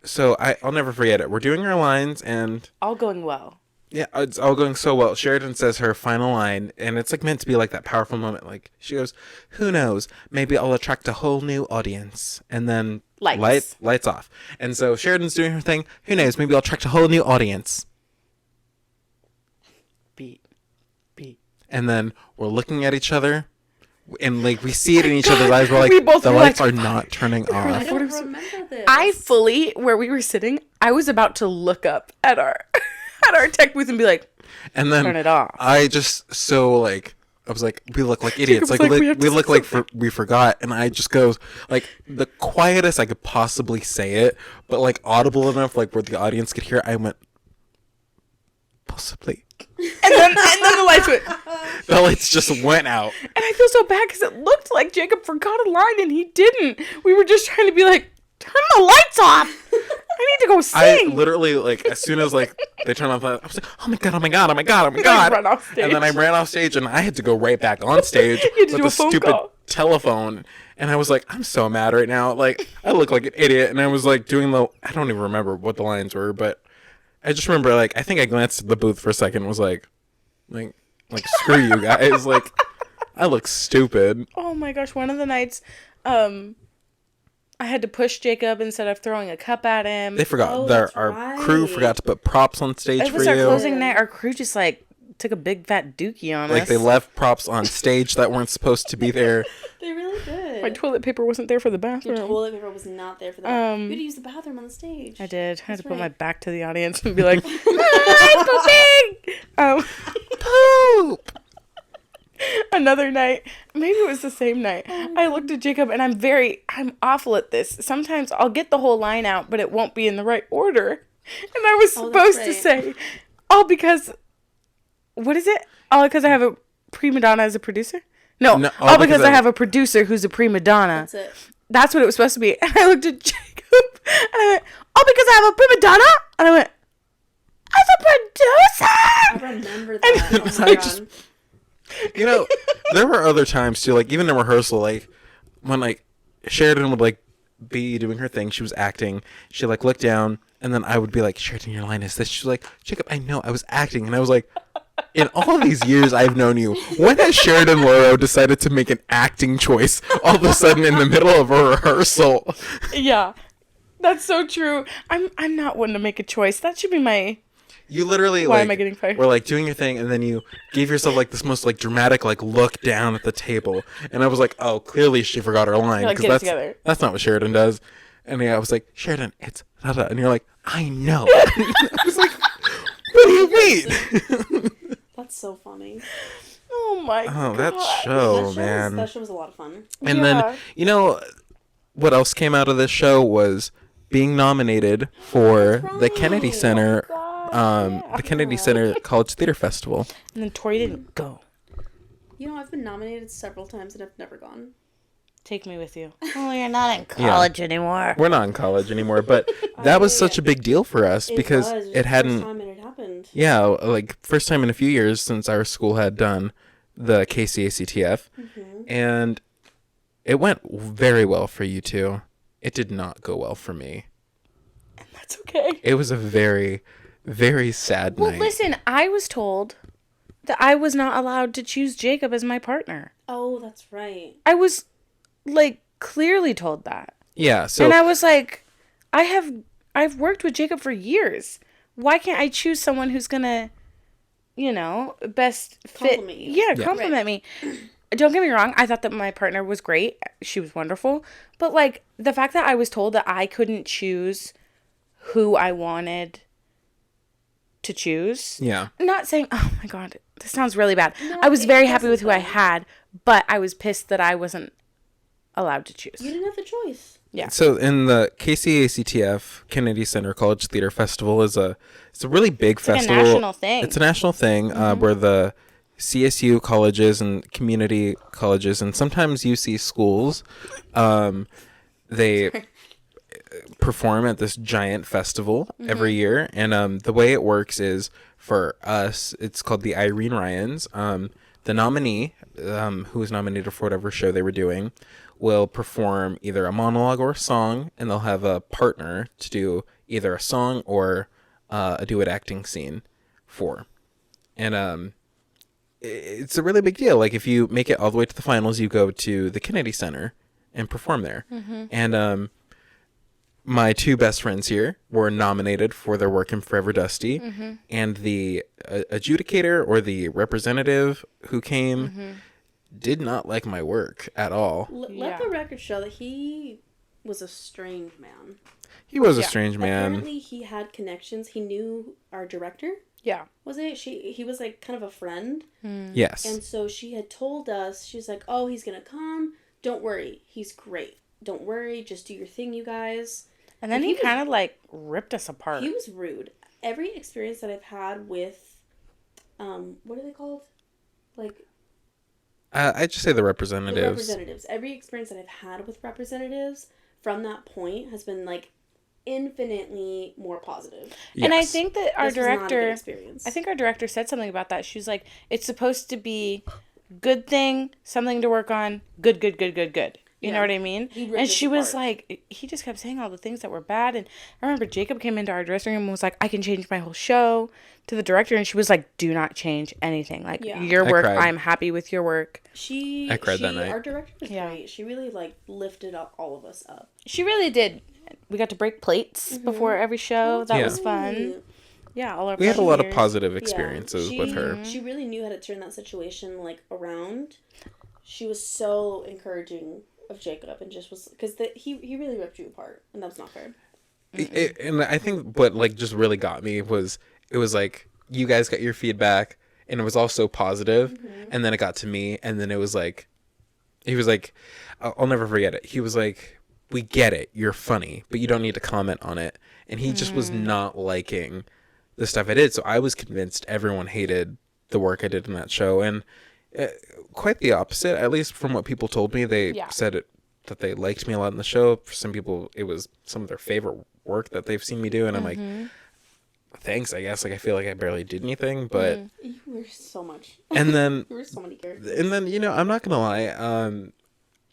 so I'll never forget it. We're doing our lines, and All going well. yeah, it's all going so well. Sheridan says her final line, and it's like meant to be like that powerful moment. Like, she goes, "Who knows? Maybe I'll attract a whole new audience." And then Lights. lights off. And so Sheridan's doing her thing. Who knows? Maybe I'll attract a whole new audience. beat, beat. And then we're looking at each other, and like we see it in each other's eyes. We're like, We both the were lights like, are not turning I off. don't remember this. I fully, where we were sitting, I was about to look up at our at our tech booth and be like, And then turn it off. I just so like I was like, we look like idiots. was Like, like, we we have to look say like we forgot. And I just goes like the quietest I could possibly say it, but like audible enough, like where the audience could hear. I went, possibly. And then the lights went. The lights just went out. And I feel so bad because it looked like Jacob forgot a line and he didn't. We were just trying to be like, turn the lights off. I need to go I sing. literally like as soon as like they turned off, I was like, oh my god, oh my god, oh my god, oh my We, god. like, run off stage. And then I ran off stage and I had to go right back on stage You had to with do the a phone stupid call. telephone. And I was like, I'm so mad right now. Like I look like an idiot. And I was like doing I don't even remember what the lines were, but I just remember like I think I glanced at the booth for a second and was like screw you guys. Like I look stupid. Oh my gosh, one of the nights, I had to push Jacob instead of throwing a cup at him. They forgot. Oh, that's Our crew right. forgot to put props on stage It for was our you. closing night. Our crew just like took a big fat dookie on Like us. they left props on stage that weren't supposed to be there. They really did. My toilet paper wasn't there for the Your bathroom. toilet paper was not there for that. You had to use the bathroom on the stage. I did. I had to That's put my right. back to the audience and be like, I'm pooping! Poop! Another night, maybe it was the same night, I looked at Jacob and I'm awful at this. Sometimes I'll get the whole line out, but it won't be in the right order. And I was Oh, supposed that's to right. say, all because, what is it? All because I have a prima donna as a producer? No, No, all because I have a producer who's a prima donna. That's it. That's what it was supposed to be. And I looked at Jacob and I went, oh, because I have a prima donna? And I went, as a I producer? remember that. Oh my I god. just- You know, there were other times too, like even in rehearsal, like when like Sheridan would like be doing her thing, she was acting, she like looked down, and then I would be like, Sheridan, your line is this. She's like, Jacob, I know, I was acting, and I was like, in all of these years I've known you, when has Sheridan Loro decided to make an acting choice all of a sudden in the middle of a rehearsal? Yeah, that's so true. I'm not one to make a choice. That should be my. You literally Why like am I getting fired? were like doing your thing, and then you gave yourself like this most like dramatic like look down at the table, and I was like, oh, clearly she forgot her line You're like, because "Get it together." that's not what Sheridan does. And I was like, Sheridan, it's da da, and you're like, I know. I was like, what do you mean? That's so funny. Oh my Oh, god. that show, that man. That show was a lot of fun. And Yeah. then you know what else came out of this show was being nominated for That's the Kennedy right. Center. Oh yeah. The Kennedy Center College Theater Festival. And then Tori didn't go. You know, I've been nominated several times and I've never gone. Take me with you. Oh, you're not in college anymore. We're not in college anymore, but that was such a big deal for us because was. it the hadn't. First time it had happened. Yeah, like first time in a few years since our school had done the KCACTF, and it went very well for you two. It did not go well for me. That's okay. It was a very, very sad Well, night. listen, I was told that I was not allowed to choose Jacob as my partner. Oh, that's right. I was, like, clearly told that. Yeah, so And I was like, I've worked with Jacob for years. Why can't I choose someone who's gonna, best fit? Compliment you. Yeah, compliment me. Don't get me wrong. I thought that my partner was great. She was wonderful. But like the fact that I was told that I couldn't choose who I wanted to choose. yeah, Not saying, oh my god, this sounds really bad. No, I was it very happy with doesn't who I though. had, but I was pissed that I wasn't allowed to choose. You didn't have the choice. Yeah. So in the KCACTF Kennedy Center College Theater Festival it's a really big like a festival. national thing. It's a national thing where the CSU colleges and community colleges and sometimes UC schools, they perform at this giant festival every year. And the way it works is for us, it's called the Irene Ryans. The nominee, who was nominated for whatever show they were doing, will perform either a monologue or a song, and they'll have a partner to do either a song or a duet acting scene for. And it's a really big deal. Like if you make it all the way to the finals, you go to the Kennedy Center and perform there. And my two best friends here were nominated for their work in Forever Dusty, and the adjudicator or the representative who came did not like my work at all. Let the record show that he was a strange man. He was a strange man. Apparently, he had connections. He knew our director. Yeah. Was it? He was like kind of a friend. Yes. And so she had told us, she's like, oh, he's going to come. Don't worry. He's great. Don't worry. Just do your thing, you guys. And then he kind of like ripped us apart. He was rude. Every experience that I've had with, what are they called? Like, I just say the representatives. the representatives. Every experience that I've had with representatives from that point has been like infinitely more positive. Yes. And I think that our This was not a good director, experience. I think our director said something about that. She was like, it's supposed to be good thing, something to work on, good. You know what I mean? And she was like, he just kept saying all the things that were bad. And I remember Jacob came into our dressing room and was like, I can change my whole show to the director. And she was like, do not change anything. Like, your work, I'm happy with your work. I cried that night. Our director was great. She really, like, lifted up all of us up. She really did. We got to break plates before every show. That was fun. Yeah, all our We had a lot of positive experiences with her. She really knew how to turn that situation, like, around. She was so encouraging of Jacob and just was... Because he really ripped you apart, and that was not fair. And I think what, like, just really got me was... It was like, you guys got your feedback, and it was all so positive, and then it got to me, and then it was like... He was like... I'll never forget it. He was like... We get it. You're funny, but you don't need to comment on it. And he just was not liking the stuff I did. So I was convinced everyone hated the work I did in that show. And quite the opposite, at least from what people told me. They said that they liked me a lot in the show. For some people, it was some of their favorite work that they've seen me do. And I'm like, thanks, I guess. Like, I feel like I barely did anything, but... You were so much. And then... You were so many characters. And then, you know, I'm not going to lie.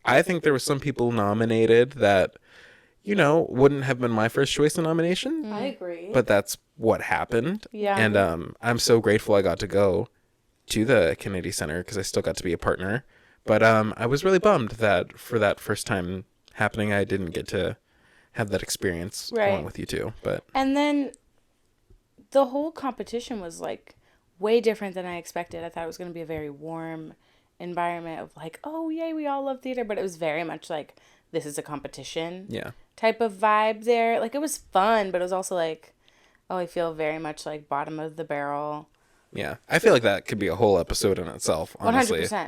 I think there were some people nominated that, you know, wouldn't have been my first choice in nomination. I agree. But that's what happened. Yeah. And I'm so grateful I got to go to the Kennedy Center because I still got to be a partner. But I was really bummed that for that first time happening, I didn't get to have that experience along with you two. But and then the whole competition was like way different than I expected. I thought it was going to be a very warm environment of like, oh yay, we all love theater, but it was very much like, this is a competition type of vibe there. Like, it was fun, but it was also like, oh, I feel very much like bottom of the barrel. Yeah, I feel like that could be a whole episode in itself, honestly. 100%.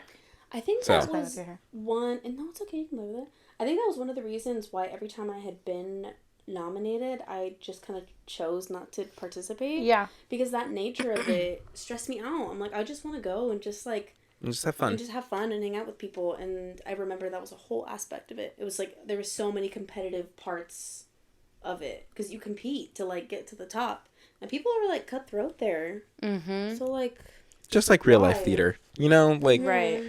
I think that was one, and no, it's okay, you can live with it. I think that was one of the reasons why every time I had been nominated, I just kind of chose not to participate. Yeah. Because that nature of it stressed me out. I'm like, I just want to go and just like... And just have fun. And just have fun and hang out with people. And I remember that was a whole aspect of it. It was like, there were so many competitive parts of it. Because you compete to, like, get to the top. And people are, like, cutthroat there. Mm-hmm. So, like... Just like real life theater. You know, like... Right.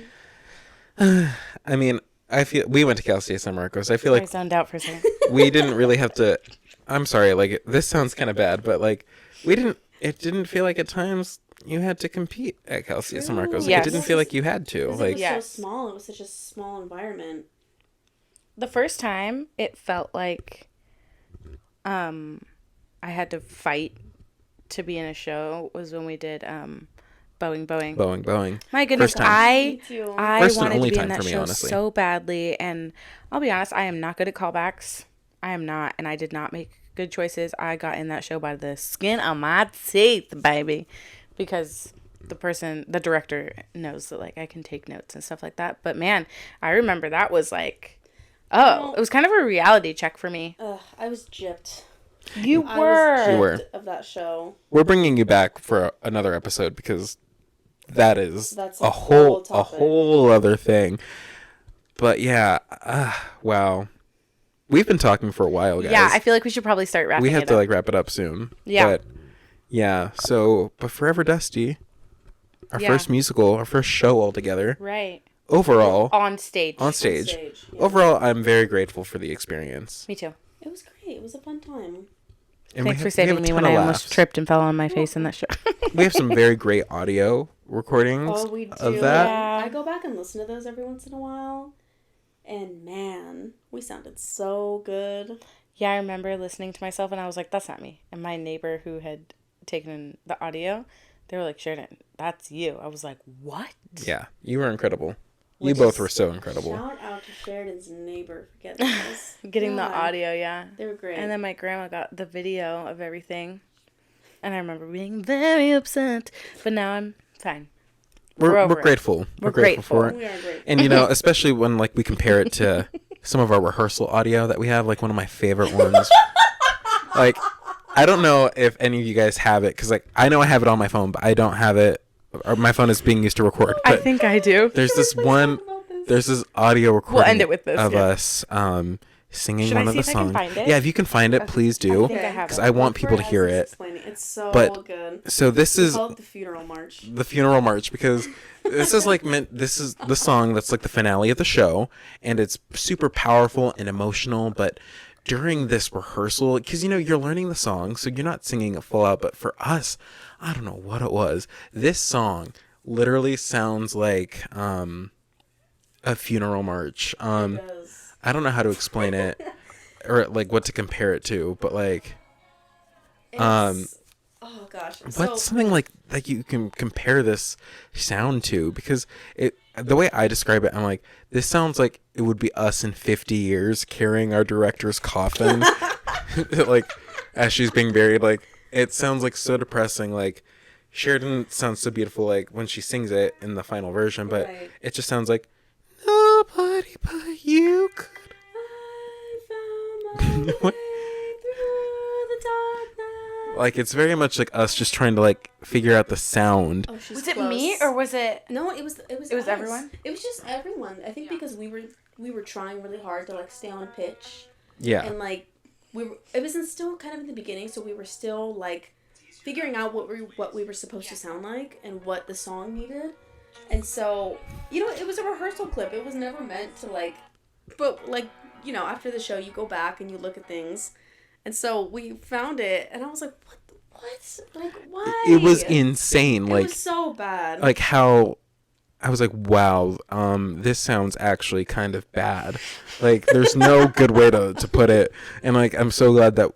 I mean, I feel... We went to Cal State San Marcos. I feel like... I zoned out for a second. We didn't really have to... I'm sorry, like, this sounds kind of bad, but, like, we didn't... It didn't feel like at times... You had to compete at Cal State San Marcos. Yes. It didn't feel like you had to. Like, it was so small. It was such a small environment. The first time, it felt like I had to fight to be in a show was when we did Boeing. My goodness, I wanted to be in that show so badly. And I'll be honest, I am not good at callbacks. I am not. And I did not make good choices. I got in that show by the skin of my teeth, baby. Because the director knows that, like, I can take notes and stuff like that. But, man, I remember that was, like, it was kind of a reality check for me. I was gypped. You were of that show. We're bringing you back for another episode because that's a whole other thing. But, yeah, wow. We've been talking for a while, guys. Yeah, I feel like we should probably start wrapping it up. We have to, like, wrap it up soon. Yeah. But, yeah, but Forever Dusty, our first musical, our first show altogether. Right. Overall. On stage. Yeah. Overall, I'm very grateful for the experience. Me too. It was great. It was a fun time. And Thanks for saving me when I almost tripped and fell on my face in that show. We have some very great audio recordings of that. Yeah. I go back and listen to those every once in a while. And man, we sounded so good. Yeah, I remember listening to myself and I was like, that's not me. And my neighbor who had taken the audio, they were like, Sheridan, that's you. I was like, what? Yeah, you were incredible. You Which both is- were so incredible. Shout out to Sheridan's neighbor for getting this. Getting the God, audio, yeah. They were great. And then my grandma got the video of everything. And I remember being very upset. But now I'm fine. We're over it. grateful. We're grateful for it. We are great. And, you know, especially when, like, we compare it to some of our rehearsal audio that we have, like, one of my favorite ones. Like, I don't know if any of you guys have it, because, like, I know I have it on my phone, but I don't have it, or my phone is being used to record. I But think I do. there's this one, there's this audio recording end it with this, of yeah. us singing Should one I of see the if I can songs. find it? Yeah, if you can find it, please do. I think I have Because it. I want Look people for to hear Essence it. Explaining. It's so But- good. So this is Call it the funeral march. the funeral march, because this is like this is the song that's like the finale of the show, and it's super powerful and emotional. But during this rehearsal, because, you know, you're learning the song, so you're not singing it full out, but for us, I don't know what it was, this song literally sounds like a funeral march. Because I don't know how to explain it or like what to compare it to, but like it's, oh gosh. what's something like that you can compare this sound to? Because the way I describe it, I'm like, this sounds like it would be us in 50 years carrying our director's coffin, like as she's being buried. Like, it sounds like so depressing. Like, Sheridan sounds so beautiful, like when she sings it in the final version, but Right. it just sounds like nobody but you could. I found my way What? through the dark night. Like, it's very much like us just trying to like figure out the sound. Oh, she's Was it close. me or was it... No, it was It was us. everyone? It was just everyone. I think because we were trying really hard to like stay on pitch, Yeah. and like it was still kind of in the beginning, so we were still like figuring out what we were supposed to sound like and what the song needed. And so, you know, it was a rehearsal clip. It was never meant to like, but like, you know, after the show you go back and you look at things. And so we found it and I was like, what? Like, why? It was insane. It Like, was so bad. like how I was like, wow, this sounds actually kind of bad. Like, there's no good way to put it. And like, I'm so glad that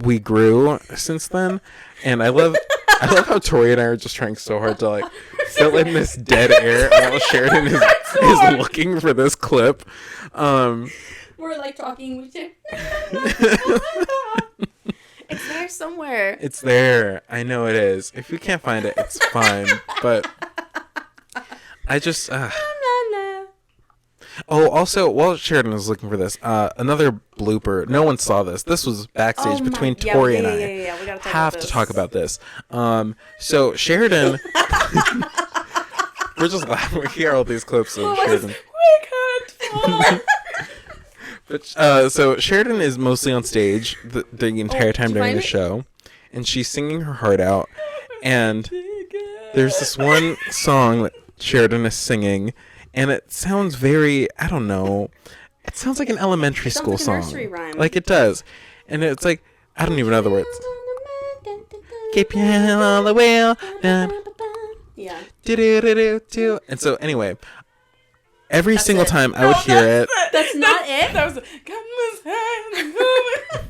we grew since then. And I love how Tori and I are just trying so hard to like fill in this dead air while Sheridan is looking for this clip. We're like talking with you. It's there somewhere. It's there. I know it is. If you can't find it, it's fine. But I just Oh, also, while Sheridan was looking for this, another blooper. No one saw this. This was backstage Oh my- between yeah, Tori yeah, and I. yeah. We gotta talk Have about to this. talk about this. So Sheridan, we're just laughing. We hear all these clips of Sheridan. We can't. But so Sheridan is mostly on stage the entire time did you during find the it? show, and she's singing her heart out. And there's this one song that Sheridan is singing, and it sounds very, I don't know, it sounds like an elementary sounds school like a song. nursery rhyme. Like, it does. And it's like, I don't even know the words. Keep your hand on the wheel. Yeah. Do. And so anyway, every That's single it. time I would hear it, That's not it. That was... Got this hand moving.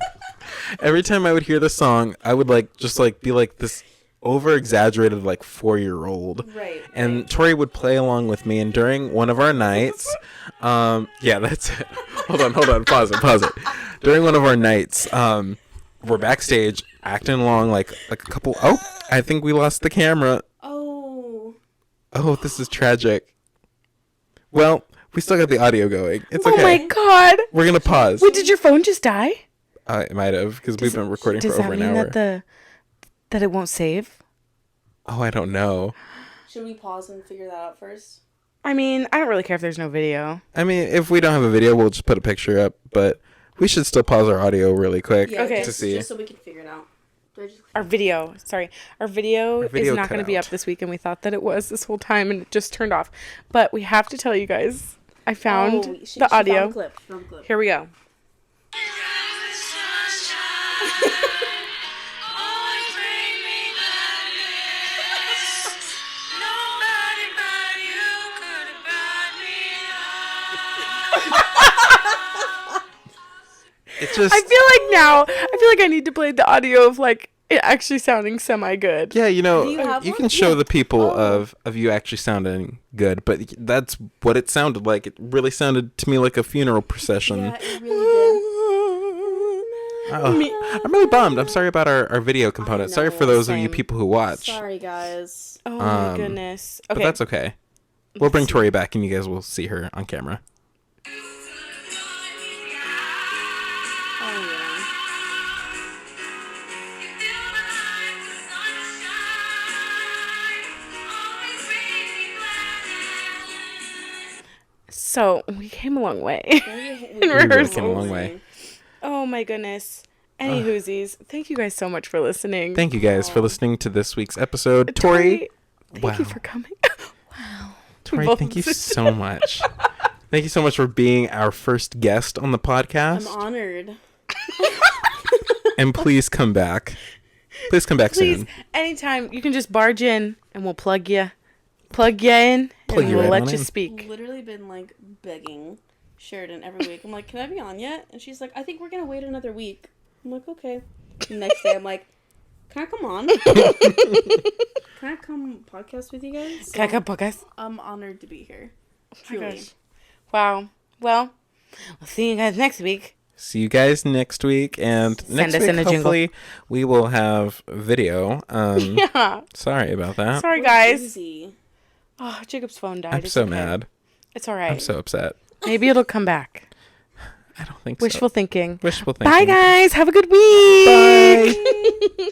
every time I would hear the song, I would like just like be like this over exaggerated like 4-year-old. Right. And Tori would play along with me, and during one of our nights, yeah, that's it. Hold on, pause it. During one of our nights, we're backstage acting along like a couple. Oh, I think we lost the camera. Oh. Oh, this is tragic. Well, we still got the audio going. It's Oh okay. my god. We're gonna pause. Wait, did your phone just die? It might have, because we've been recording for Does over that an mean hour. that it won't save? Oh, I don't know. Should we pause and figure that out first? I mean, I don't really care if there's no video. I mean, if we don't have a video, we'll just put a picture up, but we should still pause our audio really quick Okay. to see. Just so we can figure it out. Do I just... Our video Our video is not cut going to be out. up this week, and we thought that it was this whole time, and it just turned off. But we have to tell you guys, I found the audio. Found the clip. Here we go. It just I feel like I need to play the audio of like it actually sounding semi good. Yeah, Do you have you one? can show Yeah. the people Oh. of you actually sounding good, but that's what it sounded like. It really sounded to me like a funeral procession. Yeah, it really Oh, I'm really bummed. I'm sorry about our video component. Sorry for know, those of you same. people who did. watch, Sorry, guys. Oh my Um, goodness. but Okay. that's okay. We'll bring Tori back and you guys will see her on camera. Oh, yeah. So we came a long way. We really rehearsals. came a long way. Oh my goodness. Any whoosies. Thank you guys so much for listening. Thank you guys for listening to this week's episode. Tori, thank you for coming. Wow. Tori, both thank you said- so much. Thank you so much for being our first guest on the podcast. I'm honored. And please come back. Please come back Please, soon. anytime you can just barge in and we'll plug you in Plug and you we'll right let on you in. speak. Literally been like begging Sheridan every week. I'm like, can I be on yet? And she's like, I think we're gonna wait another week. I'm like, okay. The next day, I'm like, can I come on? Can I come podcast with you guys? So Podcast. I'm honored to be here. Oh my Truly. gosh. Wow. Well, we'll see you guys next week. See you guys next week. And next us week, in a jingle. hopefully, we will have video. Yeah. Sorry about that. Sorry, We're guys. busy. Oh, Jacob's phone died. I'm It's so okay. mad. It's all right. I'm so upset. Maybe it'll come back. I don't think Wishful so. thinking. Wishful thinking. Bye, guys. Have a good week. Bye.